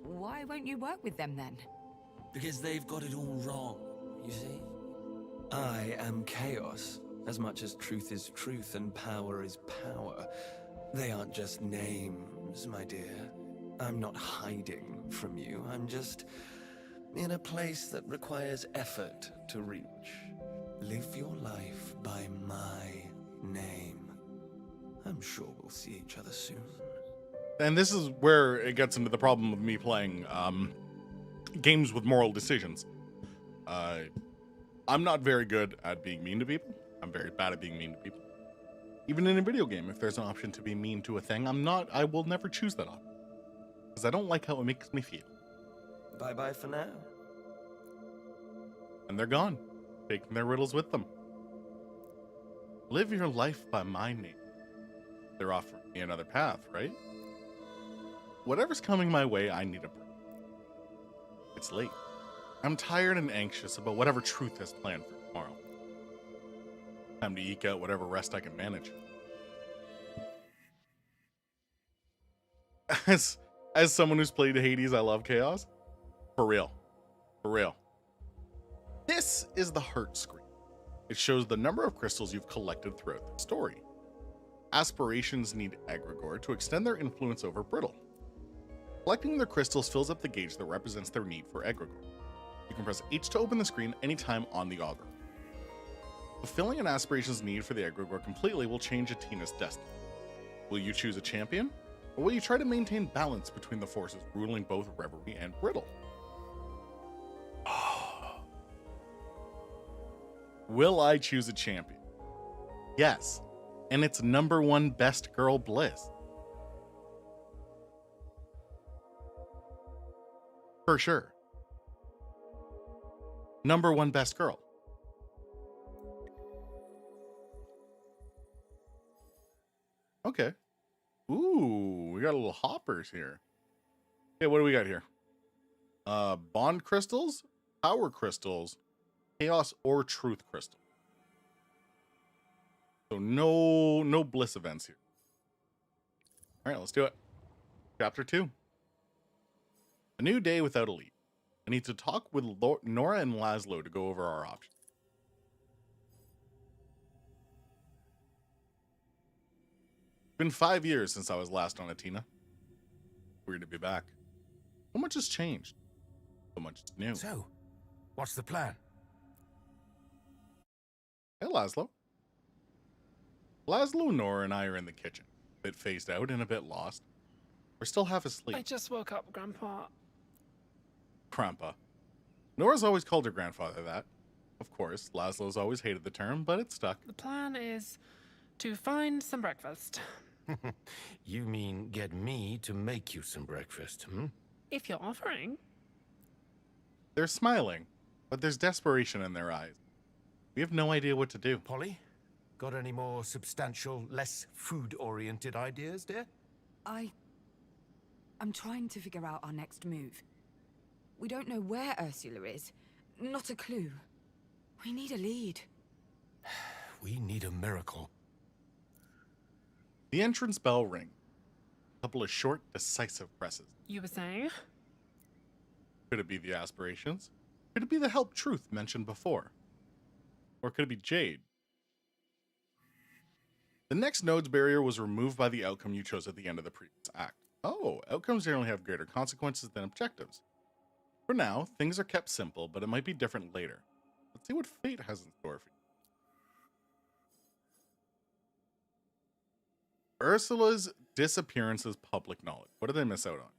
Why won't you work with them then? Because they've got it all wrong, you see? I am chaos, as much as truth is truth and power is power. They aren't just names, my dear. I'm not hiding from you. I'm just in a place that requires effort to reach. Live your life by my name. I'm sure we'll see each other soon. And this is where it gets into the problem of me playing games with moral decisions. I'm not very good at being mean to people. I'm very bad at being mean to people. Even in a video game, if there's an option to be mean to a thing, I will never choose that option. Because I don't like how it makes me feel. Bye-bye for now. And they're gone, taking their riddles with them. Live your life by my name. They're offering me another path, right? Whatever's coming my way, I need a break. It's late. I'm tired and anxious about whatever truth has planned for tomorrow. Time to eke out whatever rest I can manage. As someone who's played Hades, I love chaos. For real. For real. This is the heart screen. It shows the number of crystals you've collected throughout the story. Aspirations need egregore to extend their influence over brittle. Collecting their crystals fills up the gauge that represents their need for egregore. You can press H to open the screen anytime on the auger. Fulfilling an aspiration's need for the egregore completely will change Atina's destiny. Will you choose a champion? Or will you try to maintain balance between the forces ruling both Reverie and Brittle? Will I choose a champion? Yes. And it's #1 best girl Bliss. For sure. #1 best girl. Okay. Ooh, we got a little hoppers here. Okay, what do we got here? Bond crystals, power crystals, chaos or truth crystal. So no bliss events here. All right, let's do it. Chapter 2. A new day without a lead. I need to talk with Nora and Laszlo to go over our options. It's been 5 years since I was last on Atina. Weird to be back. So much has changed. So much is new. So, what's the plan? Hey, Laszlo. Laszlo, Nora, and I are in the kitchen. A bit phased out and a bit lost. We're still half asleep. I just woke up, Grandpa. Grandpa. Nora's always called her grandfather that. Of course, Laszlo's always hated the term, but it stuck. The plan is to find some breakfast. You mean get me to make you some breakfast, hmm? If you're offering. They're smiling, but there's desperation in their eyes. We have no idea what to do. Polly, got any more substantial, less food-oriented ideas, dear? I'm trying to figure out our next move. We don't know where Ursula is. Not a clue. We need a lead. We need a miracle. The entrance bell rings. A couple of short, decisive presses. You were saying? Could it be the aspirations? Could it be the help truth mentioned before? Or could it be Jade? The next node's barrier was removed by the outcome you chose at the end of the previous act. Oh, outcomes generally have greater consequences than objectives. For now, things are kept simple, but it might be different later. Let's see what fate has in store for you. Ursula's disappearance is public knowledge. What did I miss out on?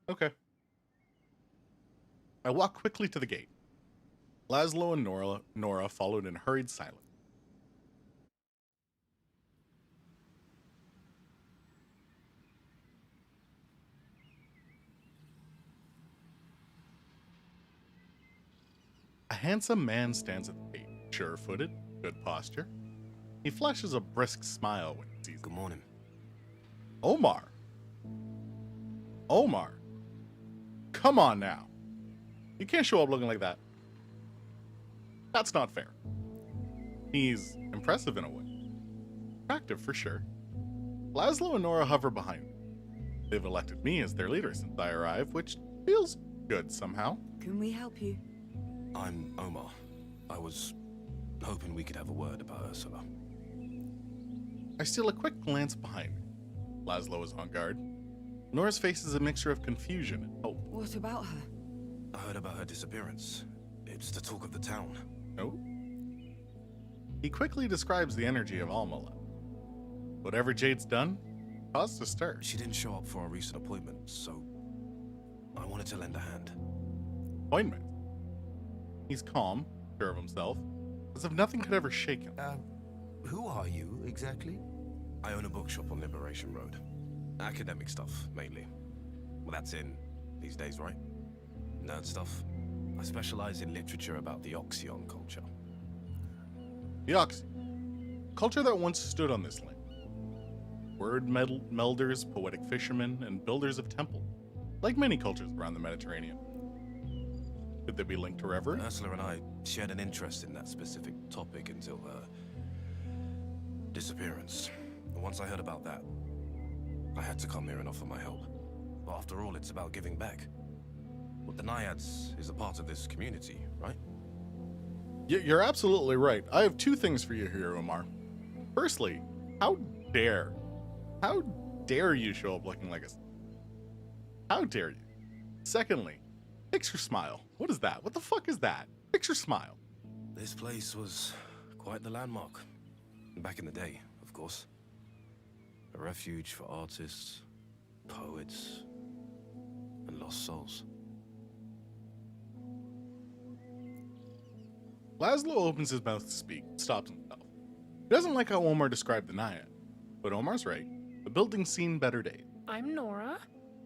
Okay. I walked quickly to the gate. Laszlo and Nora followed in hurried silence. A handsome man stands at the gate, sure-footed, good posture. He flashes a brisk smile when he sees Good me. morning. Omar. Omar. Come on now. You can't show up looking like that. That's not fair. He's impressive in a way. Attractive for sure. Laszlo and Nora hover behind me. They've elected me as their leader since I arrived, which feels good somehow. Can we help you? I'm Omar. I was hoping we could have a word about Ursula. I steal a quick glance behind me. Laszlo is on guard. Nora's face is a mixture of confusion and hope. What about her? I heard about her disappearance. It's the talk of the town. No? He quickly describes the energy of Almala. Whatever Jade's done, caused a stir. She didn't show up for our recent appointment, so I wanted to lend a hand. Appointment. He's calm, sure of himself, as if nothing could ever shake him. Who are you, exactly? I own a bookshop on Liberation Road. Academic stuff, mainly. Well, that's in these days, right? Nerd stuff. I specialize in literature about the Oxyon culture. The Oxy. Culture that once stood on this land. Word melders, poetic fishermen, and builders of temple. Like many cultures around the Mediterranean. Could they be linked to Reverie? Ursula and I shared an interest in that specific topic until her disappearance. And once I heard about that, I had to come here and offer my help. But after all, it's about giving back. Well, the Naiads is a part of this community, right? You're absolutely right. I have two things for you here, Omar. Firstly, how dare you show up looking like a... How dare you? Secondly, fix your smile. What is that? What the fuck is that? Fix your smile. This place was quite the landmark. Back in the day, of course. A refuge for artists, poets, and lost souls. Laszlo opens his mouth to speak, stops himself. He doesn't like how Omar described the Naiad. But Omar's right. The building's seen better days. I'm Nora,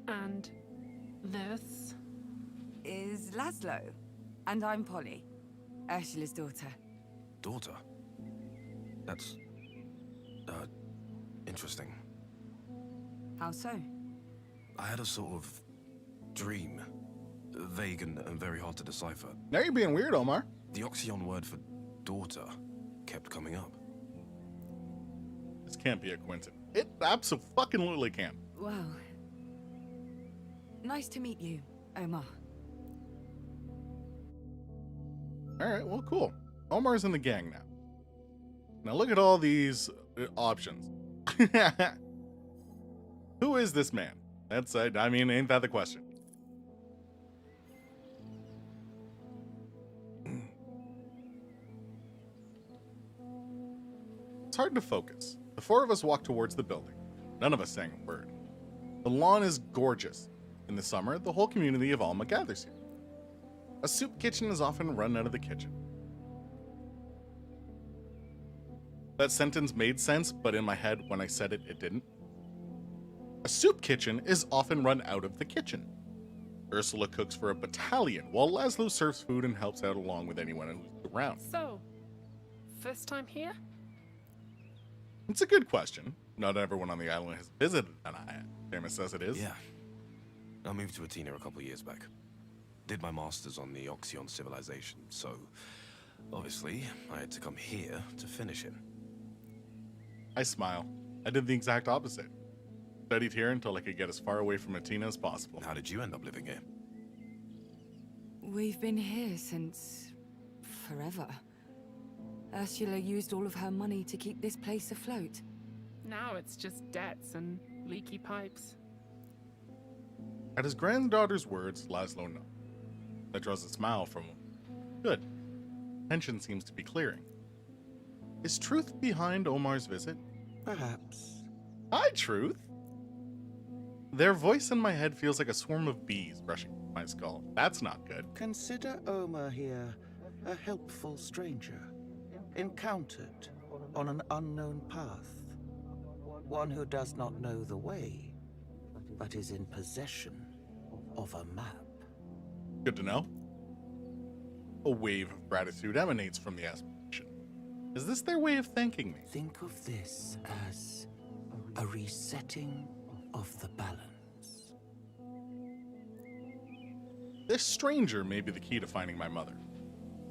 and this Is Laszlo. And I'm Polly, Ursula's daughter. Daughter? That's... interesting. How so? I had a sort of dream. Vague and very hard to decipher. Now you're being weird, Omar. The Oxyon word for daughter kept coming up. This can't be a coincidence. It absolutely can't. Well, nice to meet you, Omar. Alright, well, cool. Omar's in the gang now. Now look at all these options. Who is this man? That's, I mean, ain't that the question? It's hard to focus. The four of us walk towards the building. None of us saying a word. The lawn is gorgeous. In the summer, the whole community of Alma gathers here. A soup kitchen is often run out of the kitchen. That sentence made sense, but in my head, when I said it, it didn't. A soup kitchen is often run out of the kitchen. Ursula cooks for a battalion, while Laszlo serves food and helps out along with anyone who's around. so. First time here? It's a good question. Not everyone on the island has visited an island, famous as it is. Yeah. I moved to Athena a couple of years back. Did my master's on the Oxyon civilization, so obviously I had to come here to finish it. I smile. I did the exact opposite. Studied here until I could get as far away from Athena as possible. How did you end up living here? We've been here since forever. Ursula used all of her money to keep this place afloat. Now it's just debts and leaky pipes. At his granddaughter's words, Laszlo nodded. That draws a smile from him. Good. Tension seems to be clearing. Is Truth behind Omar's visit? Perhaps. Hi, Truth! Their voice in my head feels like a swarm of bees brushing my skull. That's not good. Consider Omar here a helpful stranger, encountered on an unknown path. One who does not know the way, but is in possession of a map. Good to know. A wave of gratitude emanates from the aspiration. Is this their way of thanking me? Think of this as a resetting of the balance. This stranger may be the key to finding my mother.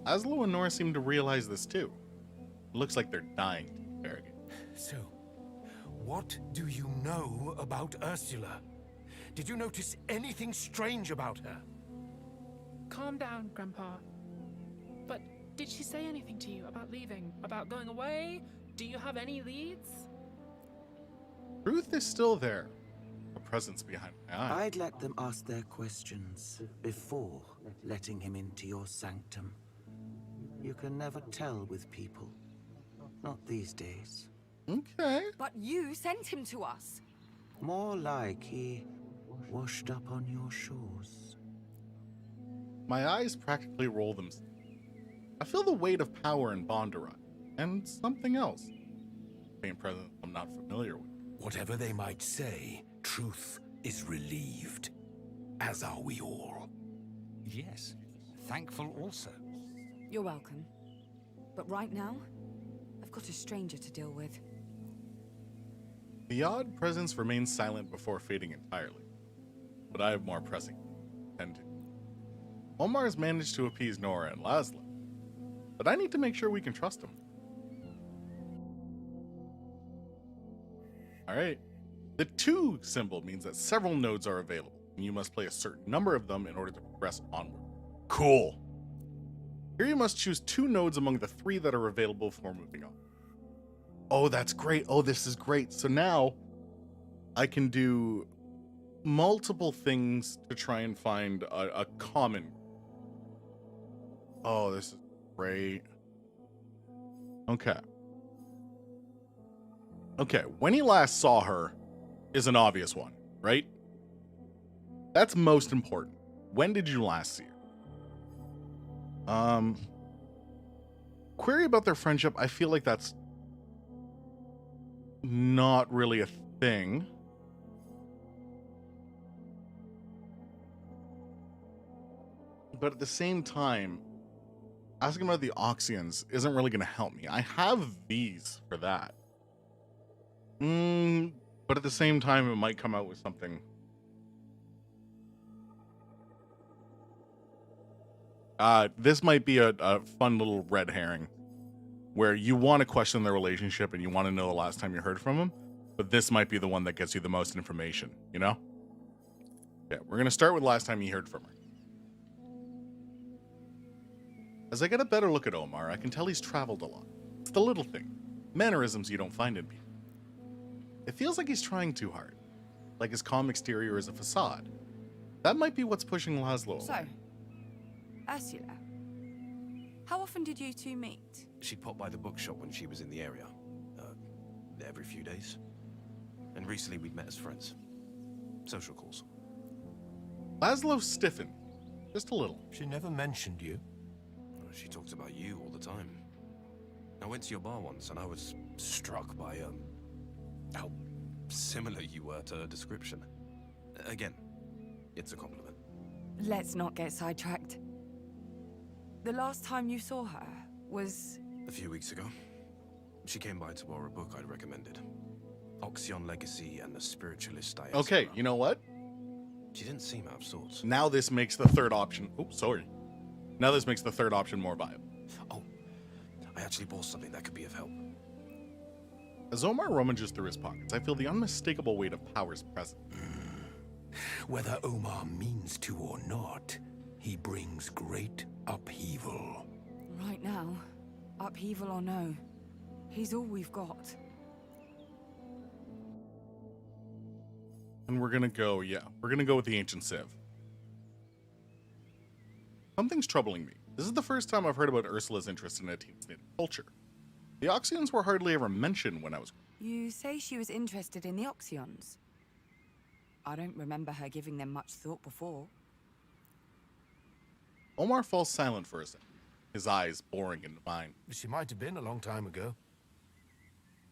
Laszlo and Nora seem to realize this too. It looks like they're dying to interrogate. So, what do you know about Ursula? Did you notice anything strange about her? Calm down, Grandpa. But did she say anything to you about leaving? About going away? Do you have any leads? Truth is still there. A presence behind my eyes. I'd let them ask their questions before letting him into your sanctum. You can never tell with people. Not these days. Okay. But you sent him to us. More like he washed up on your shores. My eyes practically roll themselves. I feel the weight of power and Bondurant, and something else. Faint presence I'm not familiar with. Whatever they might say, truth is relieved. As are we all. Yes, thankful also. You're welcome. But right now, I've got a stranger to deal with. The odd presence remains silent before fading entirely. But I have more pressing to tend to. Omar has managed to appease Nora and Laszlo, but I need to make sure we can trust him. Alright. The 2 symbol means that several nodes are available, and you must play a certain number of them in order to progress onward. Cool! Here you must choose 2 nodes among the 3 that are available before moving on. Oh, that's great. Oh, this is great. So now I can do multiple things to try and find a common. Oh, this is great. Okay. Okay, when he last saw her is an obvious one, right? That's most important. When did you last see her? Query about their friendship, I feel like that's not really a thing. But at the same time, asking about the Oxyans isn't really going to help me. I have these for that. But at the same time, it might come out with something. This might be a fun little red herring where you want to question their relationship and you want to know the last time you heard from them, but this might be the one that gets you the most information, you know? Yeah, we're going to start with last time you heard from her. As I get a better look at Omar, I can tell he's traveled a lot. It's the little thing. Mannerisms you don't find in people. It feels like he's trying too hard. Like his calm exterior is a facade. That might be what's pushing Laszlo So, away. Ursula, how often did you two meet? She popped by the bookshop when she was in the area. Every few days. And recently we'd met as friends. Social calls. Laszlo stiffened. Just a little. She never mentioned you. She talked about you all the time. I went to your bar once and I was struck by, how similar you were to her description. Again, it's a compliment. Let's not get sidetracked. The last time you saw her was... A few weeks ago, she came by to borrow a book I'd recommended. Oxyon Legacy and the Spiritualist Diaspora. Okay, you know what? She didn't seem out of sorts. Now this makes the third option... Oh, sorry. Now this makes the third option more viable. Oh, I actually bought something that could be of help. As Omar rummages through his pockets, I feel the unmistakable weight of powers present. Whether Omar means to or not, he brings great upheaval. Right now, upheaval or no, he's all we've got. And we're gonna go with the Ancient Civ. Something's troubling me. This is the first time I've heard about Ursula's interest in Atene's native culture. The Oxyans were hardly ever mentioned when I was... You say she was interested in the Oxyons? I don't remember her giving them much thought before. Omar falls silent for a second, his eyes boring into mine. She might have been a long time ago.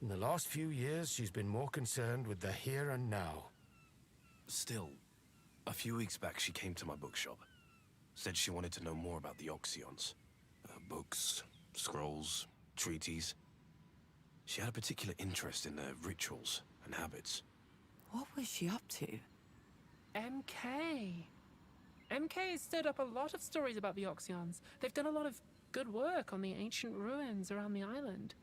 In the last few years, she's been more concerned with the here and now. Still, a few weeks back she came to my bookshop. Said she wanted to know more about the Oxyons. Books, scrolls, treaties. She had a particular interest in their rituals and habits. What was she up to? MK. MK has stirred up a lot of stories about the Oxyons. They've done a lot of good work on the ancient ruins around the island.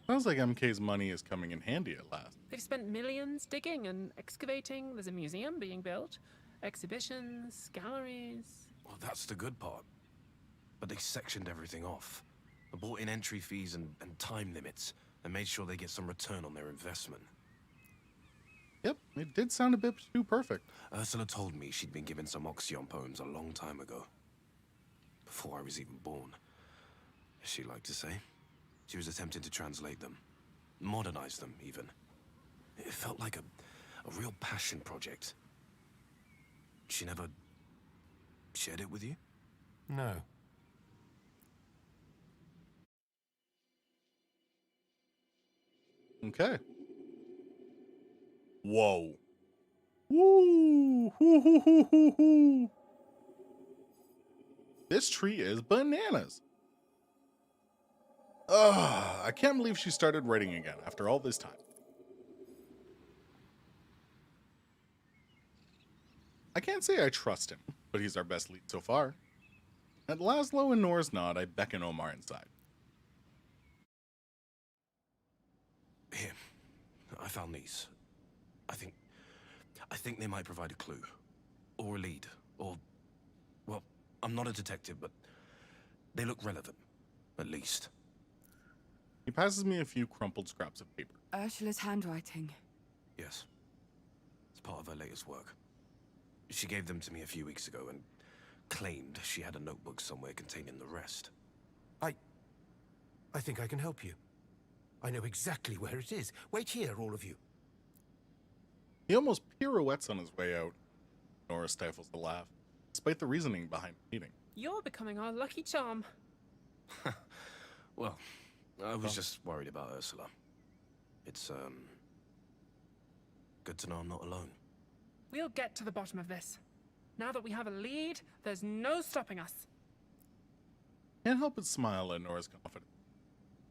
Sounds like MK's money is coming in handy at last. They've spent millions digging and excavating. There's a museum being built, exhibitions, galleries. Well, that's the good part. But they sectioned everything off. They brought in entry fees and time limits, and made sure they get some return on their investment. Yep, it did sound a bit too perfect. Ursula told me she'd been given some Oxyon poems a long time ago. Before I was even born, as she liked to say. She was attempting to translate them. Modernize them, even. It felt like a real passion project. She never shared it with you? No. Okay. Whoa. Woo! Hoo, hoo, hoo, hoo, hoo. This tree is bananas. Ugh, I can't believe she started writing again after all this time. I can't say I trust him, but he's our best lead so far. At Laszlo and Nora's nod, I beckon Omar inside. Here. I found these. I think they might provide a clue. Or a lead. Or... well, I'm not a detective, but they look relevant. At least. He passes me a few crumpled scraps of paper. Ursula's handwriting. Yes. It's part of her latest work. She gave them to me a few weeks ago and claimed she had a notebook somewhere containing the rest. I think I can help you. I know exactly where it is. Wait here, all of you. He almost pirouettes on his way out. Nora stifles the laugh, despite the reasoning behind the meeting. You're becoming our lucky charm. Well, I was just worried about Ursula. It's, good to know I'm not alone. We'll get to the bottom of this. Now that we have a lead, there's no stopping us. Can't help but smile at Nora's confidence.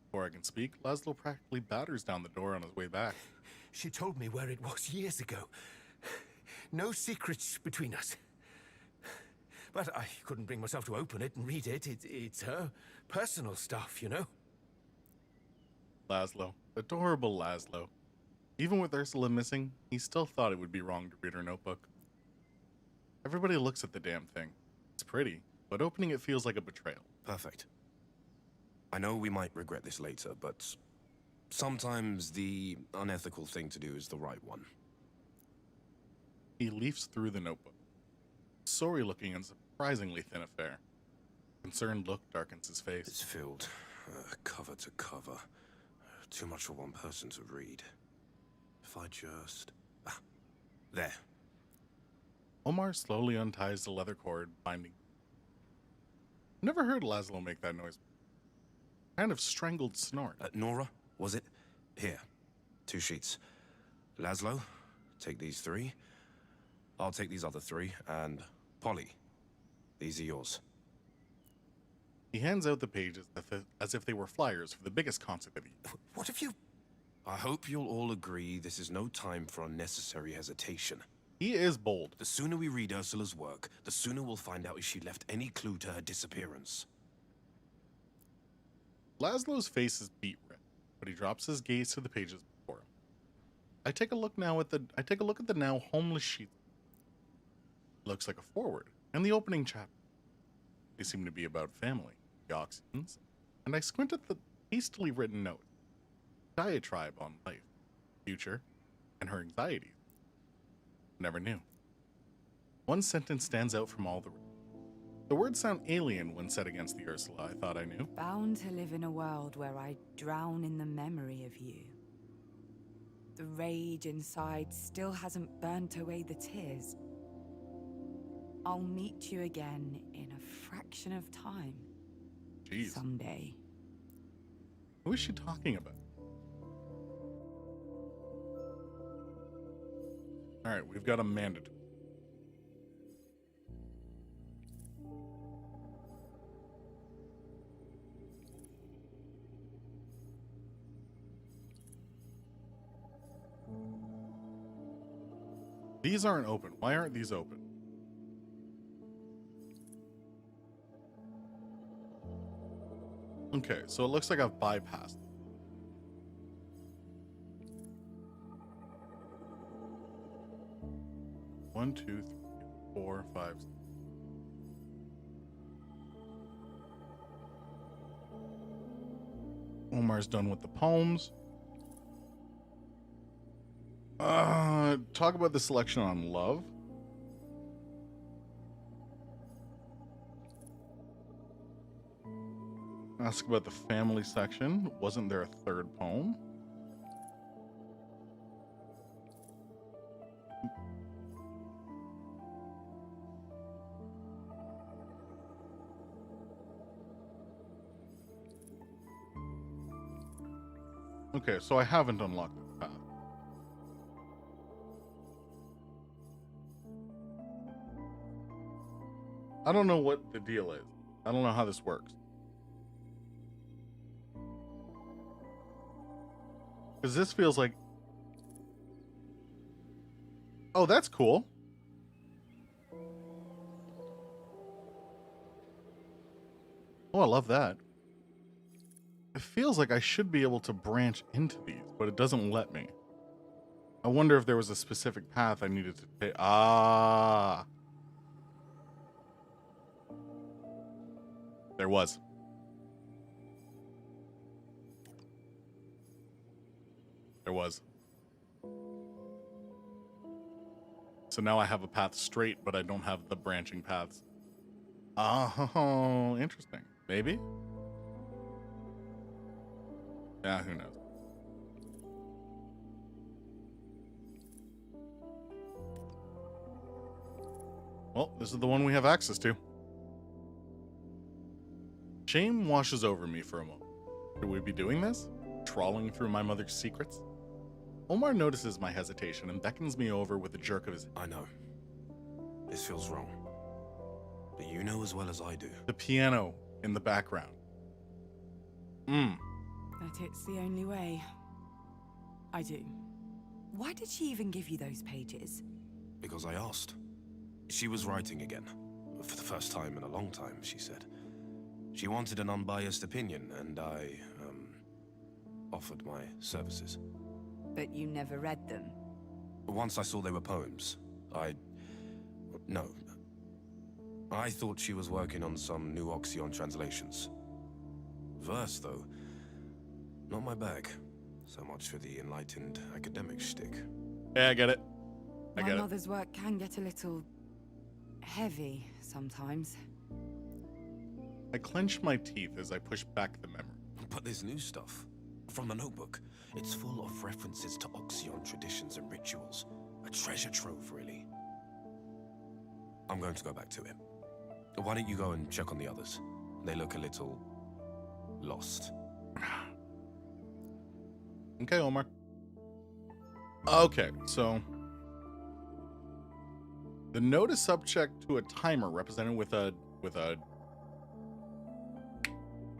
Before I can speak, Laszlo practically batters down the door on his way back. She told me where it was years ago. No secrets between us. But I couldn't bring myself to open it and read it. It's her personal stuff, you know? Laszlo. Adorable Laszlo. Even with Ursula missing, he still thought it would be wrong to read her notebook. Everybody looks at the damn thing. It's pretty, but opening it feels like a betrayal. Perfect. I know we might regret this later, but sometimes the unethical thing to do is the right one. He leafs through the notebook. Sorry looking and surprisingly thin affair. Concerned look darkens his face. It's filled, cover to cover. Too much for one person to read. If I just... ah, there. Omar slowly unties the leather cord binding. Never heard Laszlo make that noise. Kind of strangled snort. Nora, was it? Here. 2 sheets. Laszlo, take these 3. I'll take these other 3. And Polly, these are yours. He hands out the pages as if they were flyers for the biggest concert of the year. What have you... I hope you'll all agree this is no time for unnecessary hesitation. He is bold. The sooner we read Ursula's work, the sooner we'll find out if she left any clue to her disappearance. Laszlo's face is beet red, but he drops his gaze to the pages before him. I take a look at the now homeless sheet. It looks like a foreword and the opening chapter. They seem to be about family, the Oxyons, and I squint at the hastily written note. Diatribe on life, future, and her anxieties. Never knew. One sentence stands out from all the rest. The words sound alien when said against the Ursula I thought I knew. Bound to live in a world where I drown in the memory of you. The rage inside still hasn't burnt away the tears. I'll meet you again in a fraction of time. Jeez. Someday. Who is she talking about? Alright, we've got a mandatory. These aren't open. Why aren't these open? Okay, so it looks like I've bypassed. One, two, three, 4, 5. Omar's done with the poems. Talk about the selection on love. Ask about the family section. Wasn't there a third poem? Okay, so I haven't unlocked the path. I don't know what the deal is. I don't know how this works. Because this feels like... Oh, that's cool. Oh, I love that. It feels like I should be able to branch into these, but it doesn't let me. I wonder if there was a specific path I needed to take. Ah. There was. There was. So now I have a path straight, but I don't have the branching paths. Oh, interesting. Maybe? Yeah, who knows? Well, this is the one we have access to. Shame washes over me for a moment. Should we be doing this? Trawling through my mother's secrets? Omar notices my hesitation and beckons me over with a jerk of his... I know. This feels wrong. But you know as well as I do. The piano in the background. That it's the only way. I do. Why did she even give you those pages? Because I asked. She was writing again. For the first time in a long time, she said. She wanted an unbiased opinion, and I, offered my services. But you never read them? Once I saw they were poems, no. I thought she was working on some new Oxyon translations. Verse, though, not my bag. So much for the enlightened academic shtick. Yeah, I get it. My mother's work can get a little... heavy sometimes. I clench my teeth as I push back the memory. But there's new stuff. From the notebook. It's full of references to Oxyon traditions and rituals. A treasure trove, really. I'm going to go back to it. Why don't you go and check on the others? They look a little... lost. Okay, Omar. Okay, so... the note is subject to a timer represented with a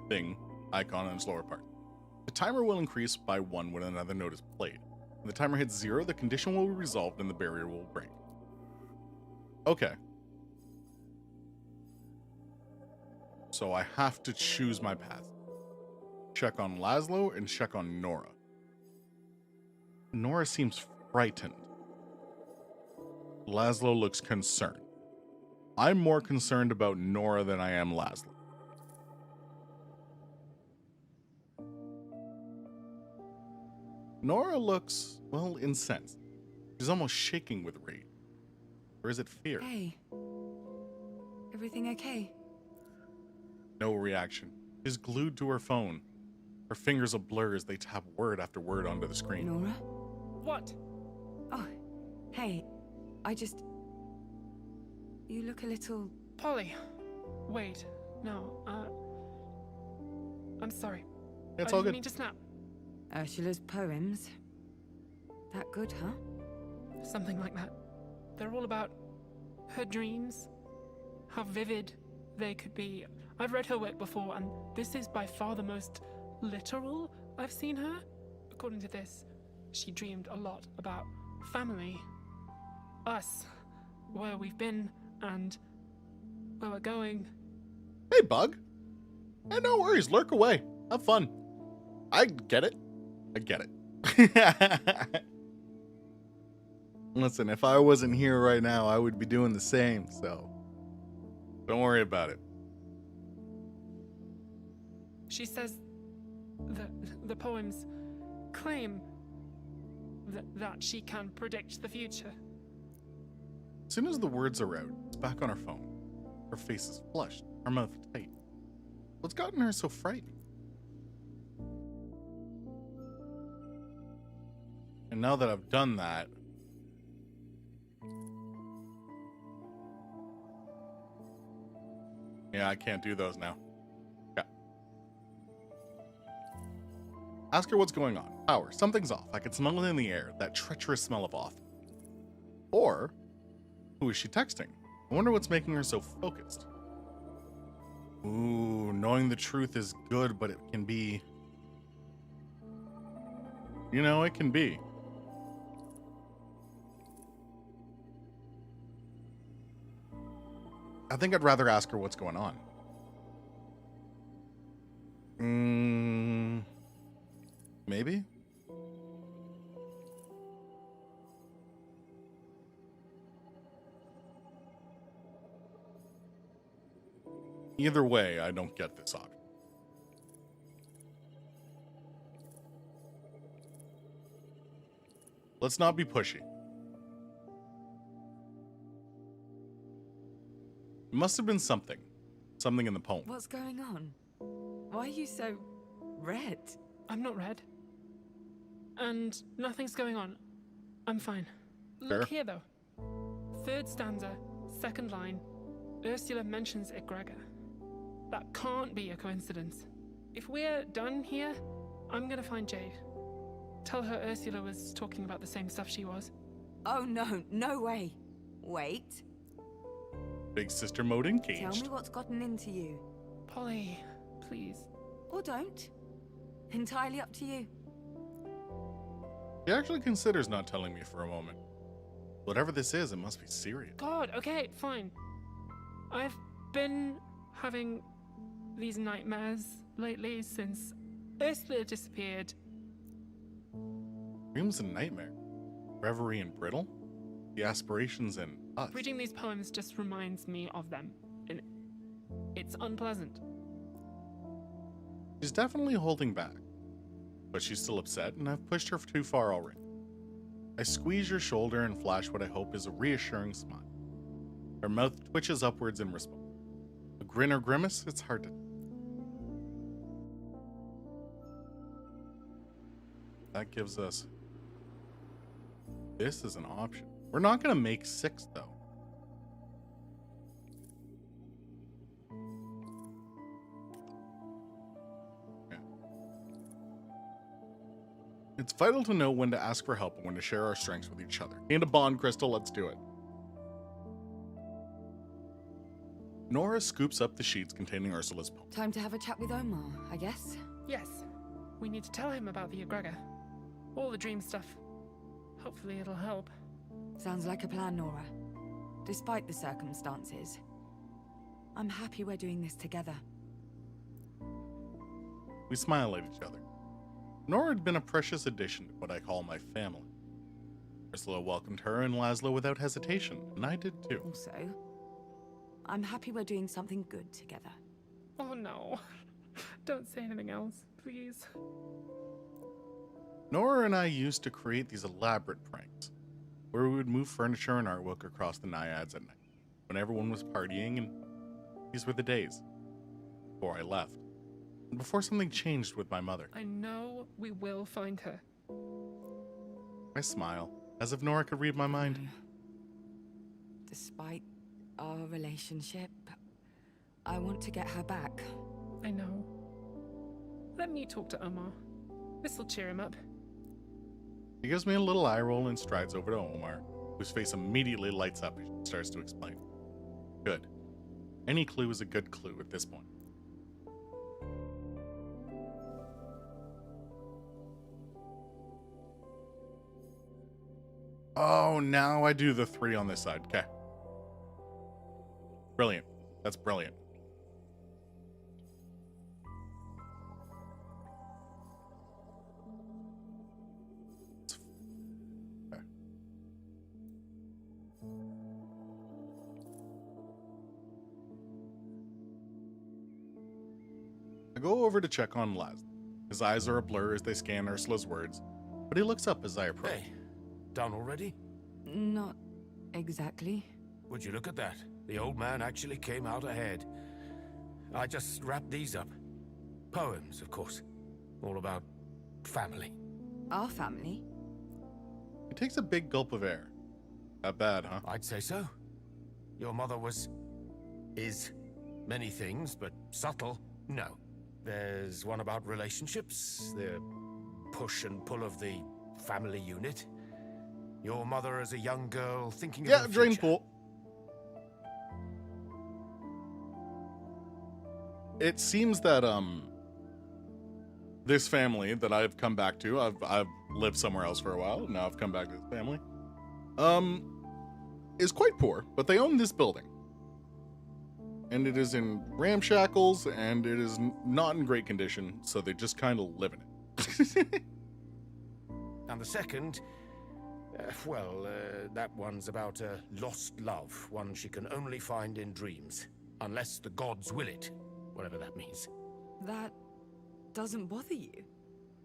thing icon in its lower part. The timer will increase by 1 when another note is played. When the timer hits 0, the condition will be resolved and the barrier will break. Okay. So I have to choose my path. Check on Laszlo and check on Nora. Nora seems frightened. Laszlo looks concerned. I'm more concerned about Nora than I am Laszlo. Nora looks, well, incensed. She's almost shaking with rage. Or is it fear? Hey. Everything okay? No reaction. She's glued to her phone. Her fingers a blur as they tap word after word onto the screen. Nora? What? Oh, hey. I just... You look a little... Polly. Wait. No, I'm sorry. It's I all didn't good. mean to snap. Ursula's poems. That good, huh? Something like that. They're all about her dreams, how vivid they could be. I've read her work before, and this is by far the most literal I've seen her. According to this, she dreamed a lot about family us, where we've been, and where we're going. Hey, Bug. Hey, no worries. Lurk away. Have fun. I get it. I get it. Listen, if I wasn't here right now, I would be doing the same, so don't worry about it. She says the poems claim that she can predict the future. As soon as the words are out, it's back on her phone. Her face is flushed, her mouth tight. What's gotten her so frightened? And now that I've done that, yeah, I can't do those now. Yeah. Ask her what's going on. Power, something's off. I can smell it in the air, that treacherous smell of off. Or, who is she texting? I wonder what's making her so focused. Ooh, knowing the truth is good, but it can be... You know, it can be. I think I'd rather ask her what's going on. Maybe? Either way, I don't get this option. Let's not be pushy. It must have been something. Something in the poem. What's going on? Why are you so red? I'm not red. And nothing's going on. I'm fine. Sure. Look here, though. Third stanza, second line. Ursula mentions egregor. That can't be a coincidence. If we're done here, I'm gonna find Jade. Tell her Ursula was talking about the same stuff she was. Oh no, no way. Wait. Big sister mode engaged. Tell me what's gotten into you. Polly, please. Or don't. Entirely up to you. She actually considers not telling me for a moment. Whatever this is, it must be serious. God, okay, fine. I've been having these nightmares lately since Ursula disappeared. Dreams and nightmare. Reverie and brittle. The aspirations and us. Reading these poems just reminds me of them, and it's unpleasant. She's definitely holding back, but she's still upset, and I've pushed her too far already. I squeeze your shoulder and flash what I hope is a reassuring smile. Her mouth twitches upwards in response. A grin or grimace, it's hard to... That gives us... This is an option. We're not going to make 6, though. Yeah. It's vital to know when to ask for help and when to share our strengths with each other. And a bond, Crystal, let's do it. Nora scoops up the sheets containing Ursula's poem. Time to have a chat with Omar, I guess. Yes, we need to tell him about the egregor. All the dream stuff. Hopefully it'll help. Sounds like a plan, Nora. Despite the circumstances, I'm happy we're doing this together. We smile at each other. Nora had been a precious addition to what I call my family. Ursula welcomed her and Laszlo without hesitation, and I did too. Also, I'm happy we're doing something good together. Oh no. Don't say anything else, please. Nora and I used to create these elaborate pranks, where we would move furniture and artwork across the Naiads at night, when everyone was partying, and these were the days. Before I left, and before something changed with my mother. I know we will find her. I smile, as if Nora could read my mind. Despite our relationship, I want to get her back. I know. Let me talk to Omar. This'll cheer him up. He gives me a little eye roll and strides over to Omar, whose face immediately lights up as she starts to explain. Good. Any clue is a good clue at this point. Oh, now I do the 3 on this side. Okay. Brilliant. That's brilliant. Okay. I go over to check on Laz. His eyes are a blur as they scan Ursula's words, but he looks up as I approach. Hey, done already? Not exactly. Would you look at that? The old man actually came out ahead. I just wrapped these up. Poems, of course. All about family. Our family? He takes a big gulp of air. Not bad, huh? I'd say so. Your mother is many things, but subtle, no. There's one about relationships, the push and pull of the family unit. Your mother as a young girl thinking of her drain future. pool. It seems that this family that I've come back to, I've lived somewhere else for a while, now I've come back to this family, is quite poor, but they own this building. And it is in ramshackles, and it is not in great condition, so they just kind of live in it. And the second, that one's about a lost love, one she can only find in dreams, unless the gods will it, whatever that means. That doesn't bother you?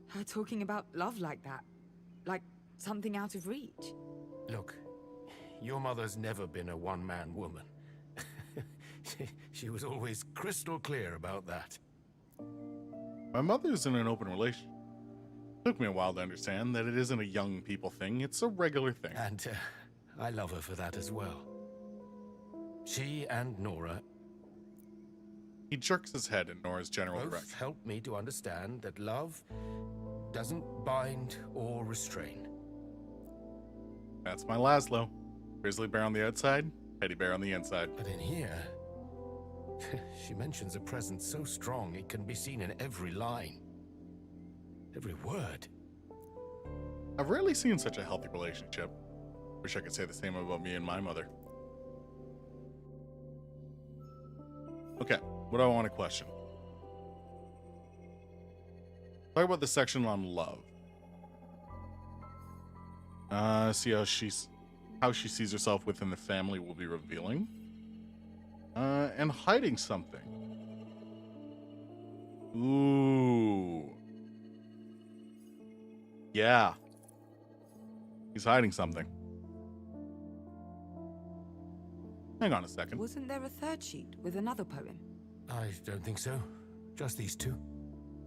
Her talking about love like that? Like something out of reach? Look, your mother's never been a one-man woman. She was always crystal clear about that. My mother's in an open relationship. Took me a while to understand that it isn't a young people thing, it's a regular thing. And I love her for that as well. She and Nora He jerks his head in Nora's general both direction. helped me to understand that love doesn't bind or restrain. That's my Laszlo. Grizzly bear on the outside, teddy bear on the inside. But in here, she mentions a presence so strong it can be seen in every line. Every word. I've rarely seen such a healthy relationship. Wish I could say the same about me and my mother. Okay, what do I want to question? Talk about the section on love. See how she sees herself within the family will be revealing. And hiding something. Ooh. Yeah. He's hiding something. Hang on a second. Wasn't there a third sheet with another poem? I don't think so. Just these two.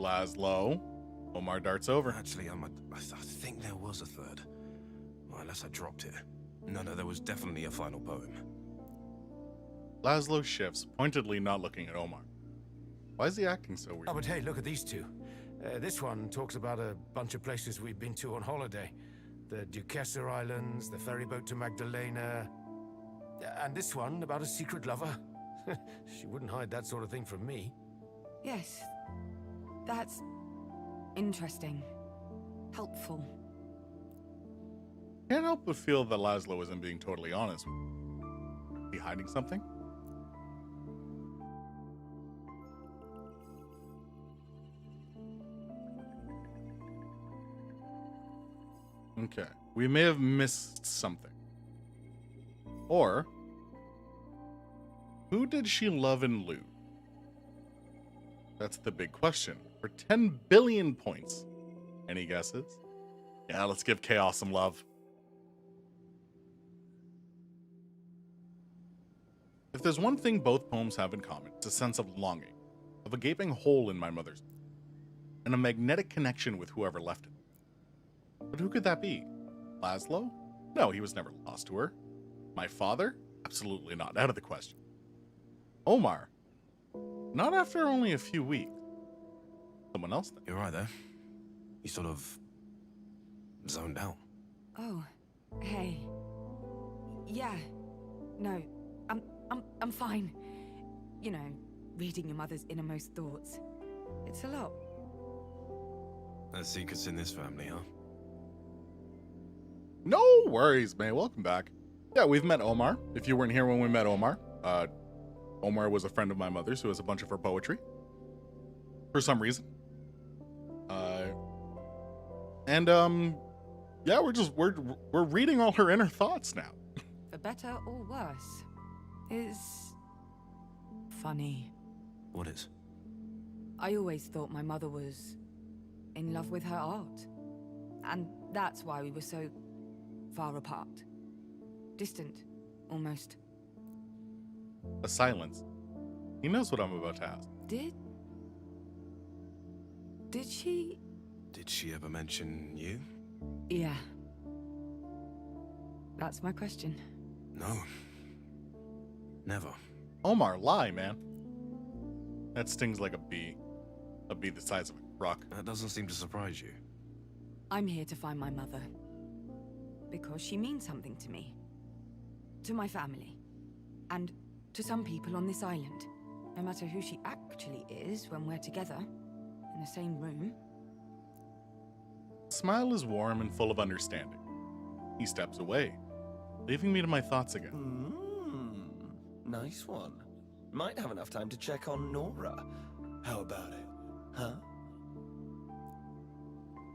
Laszlo. Omar darts over. Actually, I think there was a third. Well, unless I dropped it. No, there was definitely a final poem. Laszlo shifts, pointedly not looking at Omar. Why is he acting so weird? Oh, but hey, look at these two. This one talks about a bunch of places we've been to on holiday. The Duquesa Islands, the ferry boat to Magdalena. And this one about a secret lover. She wouldn't hide that sort of thing from me. Yes. That's interesting. Helpful. Can't help but feel that Laszlo isn't being totally honest. Is he hiding something? Okay, we may have missed something. Or, who did she love and lose? That's the big question. For 10 billion points. Any guesses? Yeah, let's give Chaos some love. If there's one thing both poems have in common, it's a sense of longing, of a gaping hole in my mother's, and a magnetic connection with whoever left it. But who could that be? Laszlo? No, he was never lost to her. My father? Absolutely not. Out of the question. Omar? Not after only a few weeks. Someone else then. You're right there. You sort of zoned out. Oh, hey. Yeah. No, I'm fine. You know, reading your mother's innermost thoughts. It's a lot. There's secrets in this family, huh? No worries, man. Welcome back. Yeah, we've met Omar. If you weren't here when we met Omar, Omar was a friend of my mother's who has a bunch of her poetry. For some reason. Yeah, we're reading all her inner thoughts now. For better or worse, is funny. What is? I always thought my mother was in love with her art. And that's why we were so far apart. Distant, almost. A silence. He knows what I'm about to ask. Did she? Did she ever mention you? Yeah. That's my question. No. Never. Omar, lie, man. That stings like a bee. A bee the size of a rock. That doesn't seem to surprise you. I'm here to find my mother. Because she means something to me. To my family. And to some people on this island. No matter who she actually is when we're together, in the same room. Smile is warm and full of understanding. He steps away, leaving me to my thoughts again. Nice one. Might have enough time to check on Nora. How about it, huh?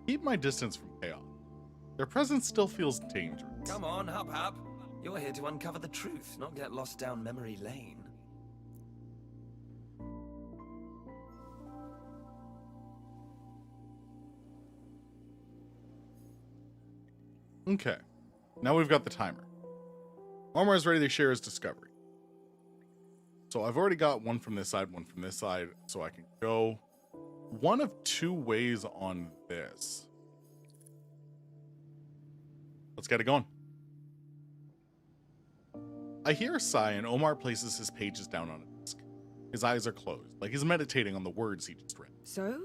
Keep my distance from chaos. Their presence still feels dangerous. Come on, Hub. You're here to uncover the truth, not get lost down memory lane. Okay, now we've got the timer. Omar is ready to share his discovery. So I've already got one from this side, one from this side, so I can go one of two ways on this. Let's get it going. I hear a sigh and Omar places his pages down on a desk. His eyes are closed, like he's meditating on the words he just read. So?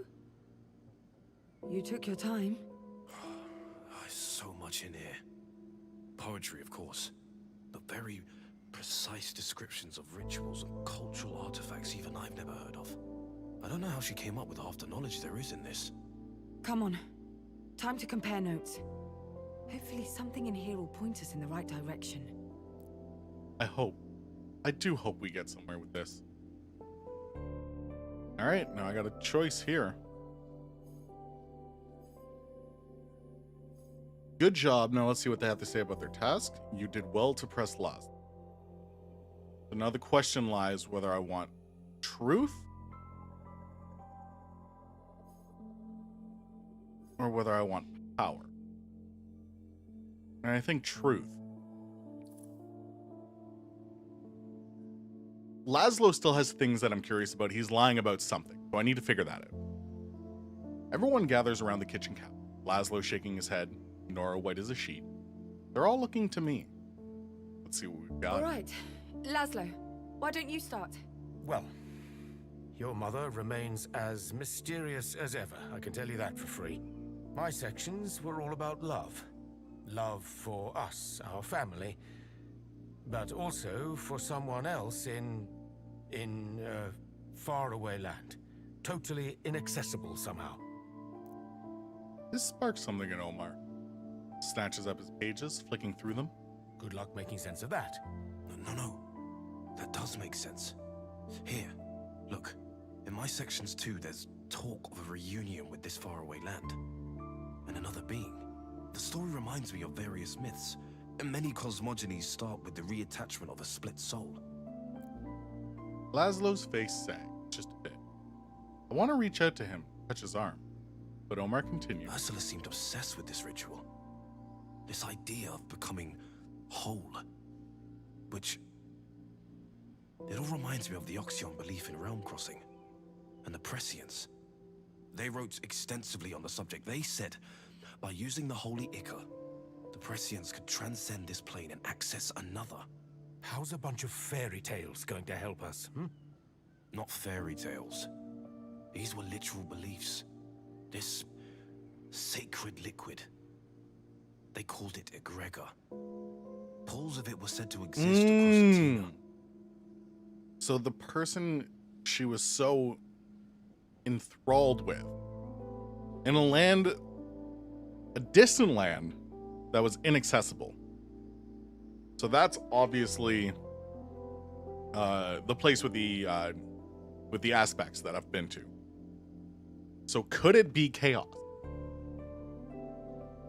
You took your time? So much in here. Poetry, of course, but very precise descriptions of rituals and cultural artifacts even I've never heard of. I don't know how she came up with half the knowledge there is in this. Come on. Time to compare notes. Hopefully something in here will point us in the right direction. I do hope we get somewhere with this. Alright, now I got a choice here. Good job. Now let's see what they have to say about their task. You did well to press last. So now the question lies whether I want truth or whether I want power. And I think truth. Laszlo still has things that I'm curious about. He's lying about something, so I need to figure that out. Everyone gathers around the kitchen counter. Laszlo shaking his head, Nora white as a sheet. They're all looking to me. Let's see what we've got. All right. Laszlo, why don't you start? Well, your mother remains as mysterious as ever, I can tell you that for free. My sections were all about love. Love for us, our family, but also for someone else in faraway land. Totally inaccessible somehow. This sparks something in Omar. Snatches up his pages, flicking through them. Good luck making sense of that. No. That does make sense. Here, look. In my sections too, there's talk of a reunion with this faraway land. And another being. The story reminds me of various myths. And many cosmogonies start with the reattachment of a split soul. Laszlo's face sagged just a bit. I want to reach out to him, touch his arm. But Omar continued. Ursula seemed obsessed with this ritual. This idea of becoming whole. Which... it all reminds me of the Oxyon belief in realm crossing. And the Prescience. They wrote extensively on the subject. They said, by using the holy Ichor, the Prescience could transcend this plane and access another. How's a bunch of fairy tales going to help us, Not fairy tales. These were literal beliefs. This sacred liquid. They called it egregor. Pools of it were said to exist across Athena. So the person she was so enthralled with, in a land, a distant land, that was inaccessible. So that's obviously the place with the aspects that I've been to. So could it be chaos?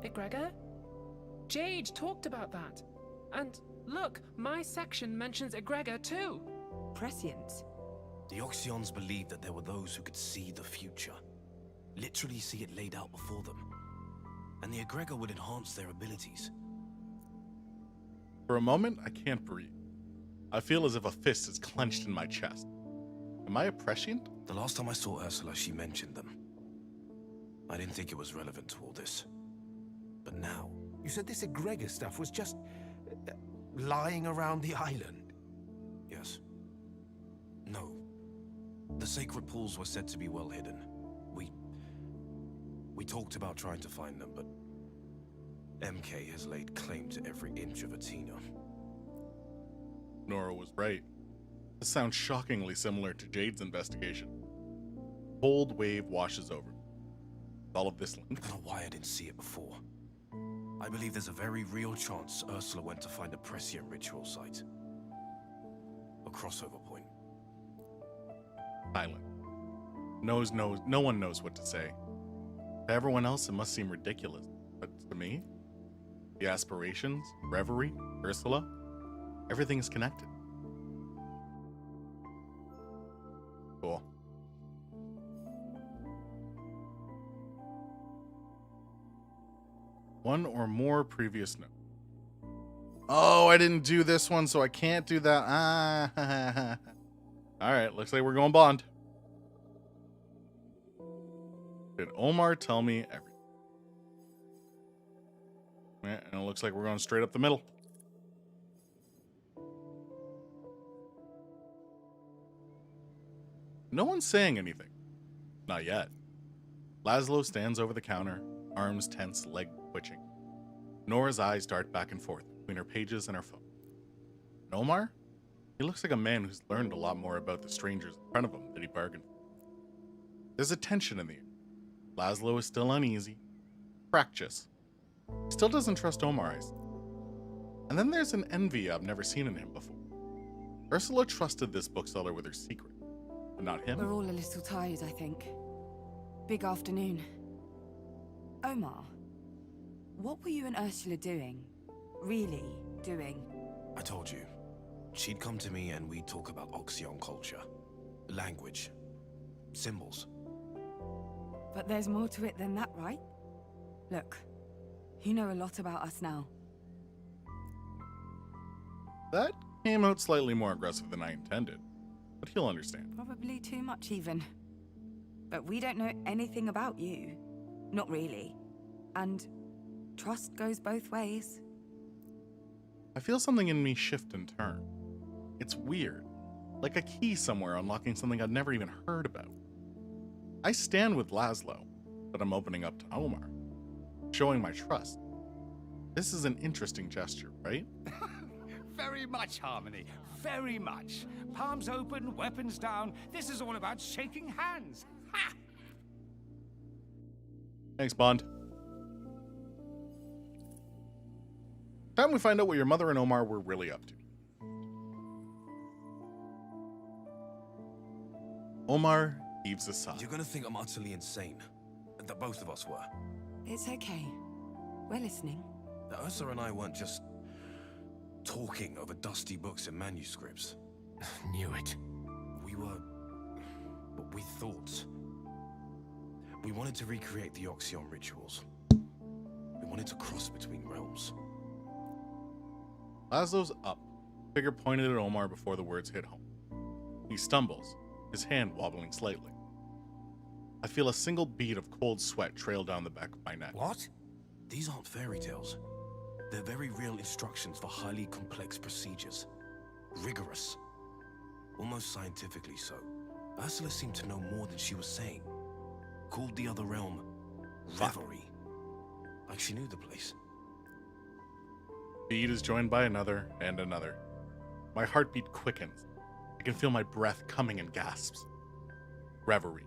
Egregor? Jade talked about that. And look, my section mentions Egregor too. Prescience. The Oxyons believed that there were those who could see the future. Literally see it laid out before them. And the egregor would enhance their abilities. For a moment, I can't breathe. I feel as if a fist is clenched in my chest. Am I a prescient? The last time I saw Ursula, she mentioned them. I didn't think it was relevant to all this. But now... You said this egregor stuff was just... lying around the island? Yes. No. The sacred pools were said to be well hidden. We talked about trying to find them, but MK has laid claim to every inch of Athena. Nora was right. This sounds shockingly similar to Jade's investigation. Cold wave washes over. All of this I don't know why I didn't see it before. I believe there's a very real chance Ursula went to find a prescient ritual site. A crossover point. silent. No one knows what to say. To everyone else, it must seem ridiculous. But to me, the aspirations, Reverie, Ursula, everything is connected. Cool. One or more previous note. Oh, I didn't do this one, so I can't do that. Ah. All right, looks like we're going Bond. Did Omar tell me everything? Yeah, and it looks like we're going straight up the middle. No one's saying anything. Not yet. Laszlo stands over the counter, arms tense, leg twitching. Nora's eyes dart back and forth between her pages and her phone. And Omar? He looks like a man who's learned a lot more about the strangers in front of him than he bargained for. There's a tension in the air. Laszlo is still uneasy, fractious. He still doesn't trust Omar. And then there's an envy I've never seen in him before. Ursula trusted this bookseller with her secret, but not him. We're all a little tired, I think. Big afternoon. Omar, what were you and Ursula doing? Really doing? I told you. She'd come to me and we'd talk about Oxyon culture, language, symbols. But there's more to it than that, right? Look, you know a lot about us now. That came out slightly more aggressive than I intended, but he'll understand. Probably too much even. But we don't know anything about you. Not really. And trust goes both ways. I feel something in me shift and turn. It's weird, like a key somewhere unlocking something I'd never even heard about. I stand with Laszlo, but I'm opening up to Omar, showing my trust. This is an interesting gesture, right? Very much, Harmony. Very much. Palms open, weapons down. This is all about shaking hands. Ha! Thanks, Bond. Time we find out what your mother and Omar were really up to. Omar heaves a sigh. You're gonna think I'm utterly insane. That both of us were. It's okay. We're listening. That Ursa and I weren't just talking over dusty books and manuscripts. Knew it. We were what we thought. We wanted to recreate the Oxyon rituals. We wanted to cross between realms. Laszlo's up, finger pointed at Omar before the words hit home. He stumbles, his hand wobbling slightly. I feel a single bead of cold sweat trail down the back of my neck. What? These aren't fairy tales. They're very real instructions for highly complex procedures. Rigorous. Almost scientifically so. Ursula seemed to know more than she was saying. Called the other realm Reverie. Like she knew the place. Bead is joined by another and another. My heartbeat quickens. I can feel my breath coming in gasps. Reverie.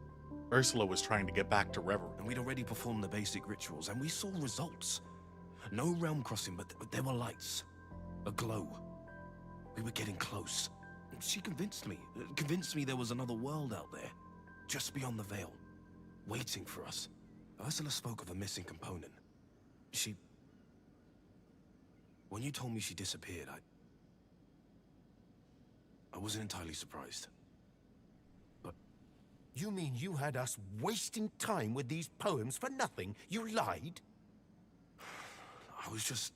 Ursula was trying to get back to Reverie. And we'd already performed the basic rituals, and we saw results. No realm crossing, but there were lights. A glow. We were getting close. She convinced me. Convinced me there was another world out there. Just beyond the veil. Waiting for us. Ursula spoke of a missing component. When you told me she disappeared, I wasn't entirely surprised. But You mean you had us wasting time with these poems for nothing? You lied? I was just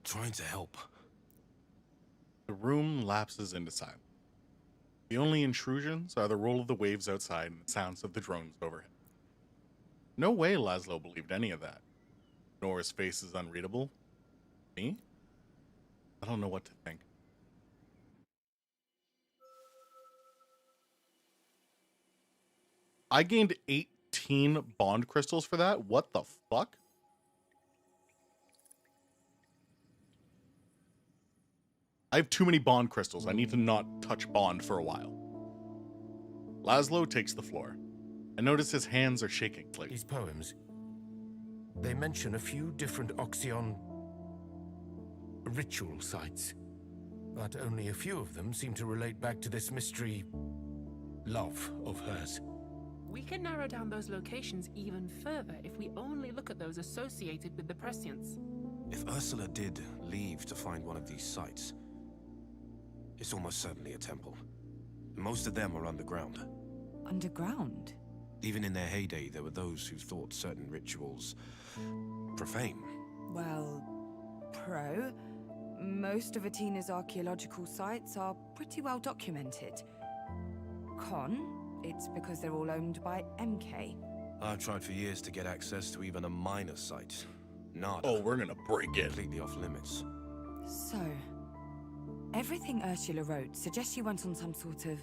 trying to help. The room lapses into silence. The only intrusions are the roll of the waves outside and the sounds of the drones overhead. No way Laszlo believed any of that. Nora's face is unreadable. Me? I don't know what to think. I gained 18 bond crystals for that? What the fuck? I have too many bond crystals. I need to not touch bond for a while. Laszlo takes the floor. I notice his hands are shaking slightly. These poems, they mention a few different Oxyon ritual sites, but only a few of them seem to relate back to this mystery love of hers. We can narrow down those locations even further if we only look at those associated with the prescience. If Ursula did leave to find one of these sites, it's almost certainly a temple. Most of them are underground. Underground? Even in their heyday, there were those who thought certain rituals profane. Well, most of Atina's archaeological sites are pretty well documented. Con, it's because they're all owned by MK. I've tried for years to get access to even a minor site. Nada. Oh, we're gonna break it. Completely off limits. So, everything Ursula wrote suggests she went on some sort of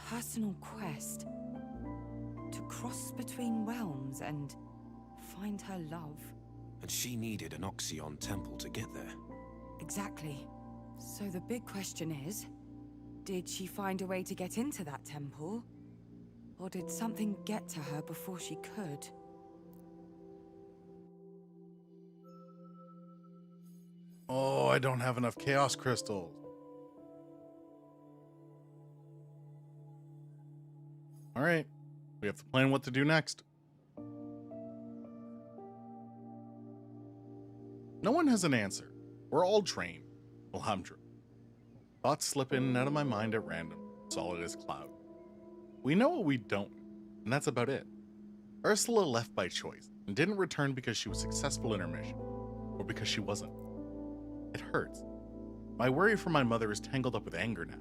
personal quest to cross between realms and find her love. And she needed an Oxyon temple to get there. Exactly. So the big question is, did she find a way to get into that temple? Or did something get to her before she could? Oh, I don't have enough chaos crystals. All right, we have to plan what to do next. No one has an answer. We're all trained. Well, I'm true. Thoughts slip in and out of my mind at random, solid as cloud. We know what we don't, and that's about it. Ursula left by choice and didn't return because she was successful in her mission, or because she wasn't. It hurts. My worry for my mother is tangled up with anger now,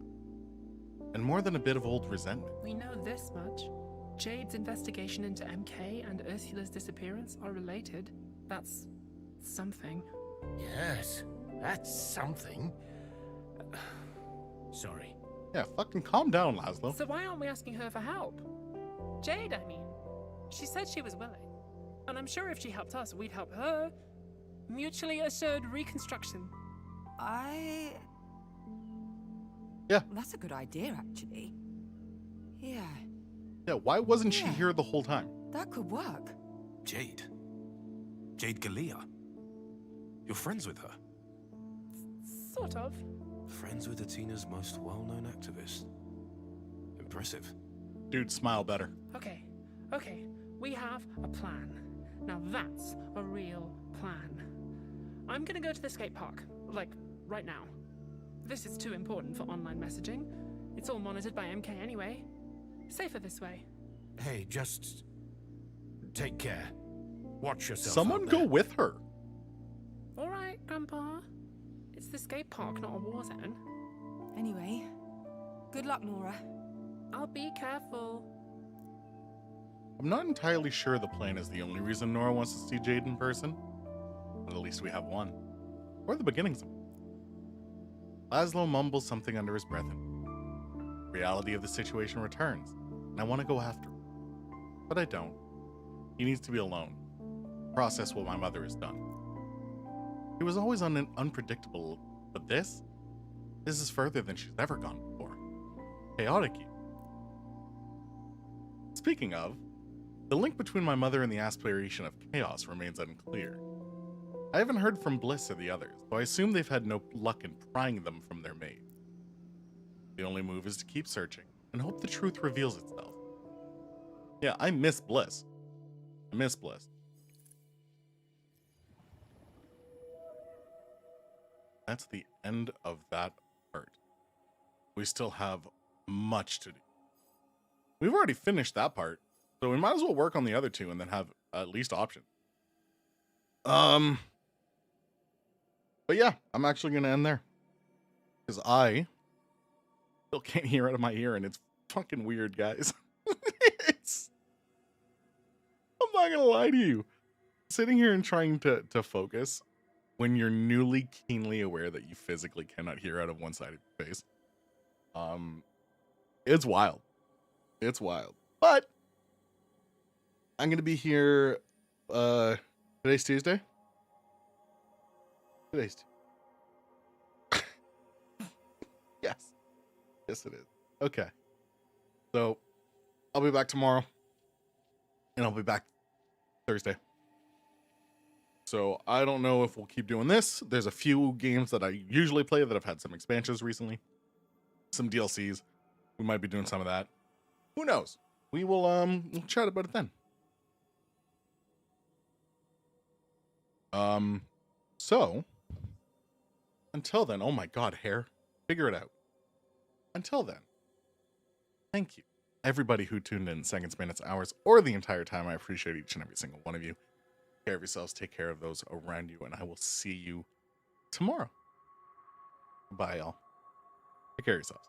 and more than a bit of old resentment. We know this much. Jade's investigation into MK and Ursula's disappearance are related. That's something. Yes, that's something. Sorry. Yeah, fucking calm down, Laszlo. So why aren't we asking her for help? Jade, I mean. She said she was willing. And I'm sure if she helped us, we'd help her. Mutually assured reconstruction. Yeah. That's a good idea, actually. Yeah, Yeah, why wasn't she Yeah. here the whole time? that could work. Jade? Jade Galea? You're friends with her? Sort of. Friends with Atina's most well-known activist. Impressive. Dude, smile better. Okay. We have a plan. Now that's a real plan. I'm gonna go to the skate park. Like, right now. This is too important for online messaging. It's all monitored by MK anyway. Safer this way. Hey, just take care. Watch yourself. Someone out go there. with her. All right, Grandpa. It's the skate park, not a war zone. Anyway, good luck, Nora. I'll be careful. I'm not entirely sure the plan is the only reason Nora wants to see Jade in person, but at least we have one. Or the beginnings of it. Laszlo mumbles something under his breath, and reality of the situation returns, and I want to go after him. But I don't. He needs to be alone. Process what my mother has done. He was always unpredictable, but this is further than she's ever gone before. Chaotic even. Speaking of, The link between my mother and the aspiration of chaos remains unclear. I haven't heard from Bliss or the others, so I assume they've had no luck in prying them from their mate. The only move is to keep searching and hope the truth reveals itself. Yeah, I miss Bliss. I miss Bliss. That's the end of that part. We still have much to do. We've already finished that part, so we might as well work on the other two and then have at least options. But yeah, I'm actually gonna end there. Because I still can't hear out of my ear, and it's fucking weird, guys. I'm not gonna lie to you. Sitting here and trying to focus when you're newly keenly aware that you physically cannot hear out of one side of your face. It's wild. It's wild. But I'm gonna be here today's Tuesday. Today's Tuesday. Yes. Yes it is. Okay. So I'll be back tomorrow. And I'll be back Thursday. So I don't know if we'll keep doing this. There's a few games that I usually play that have had some expansions recently. Some DLCs. We might be doing some of that. Who knows? We will we'll chat about it then. So until then, oh my god, hair. Figure it out. Until then, thank you. Everybody who tuned in seconds, minutes, hours, or the entire time. I appreciate each and every single one of you. Take care of yourselves, take care of those around you, and I will see you tomorrow. Bye, y'all. Take care of yourselves.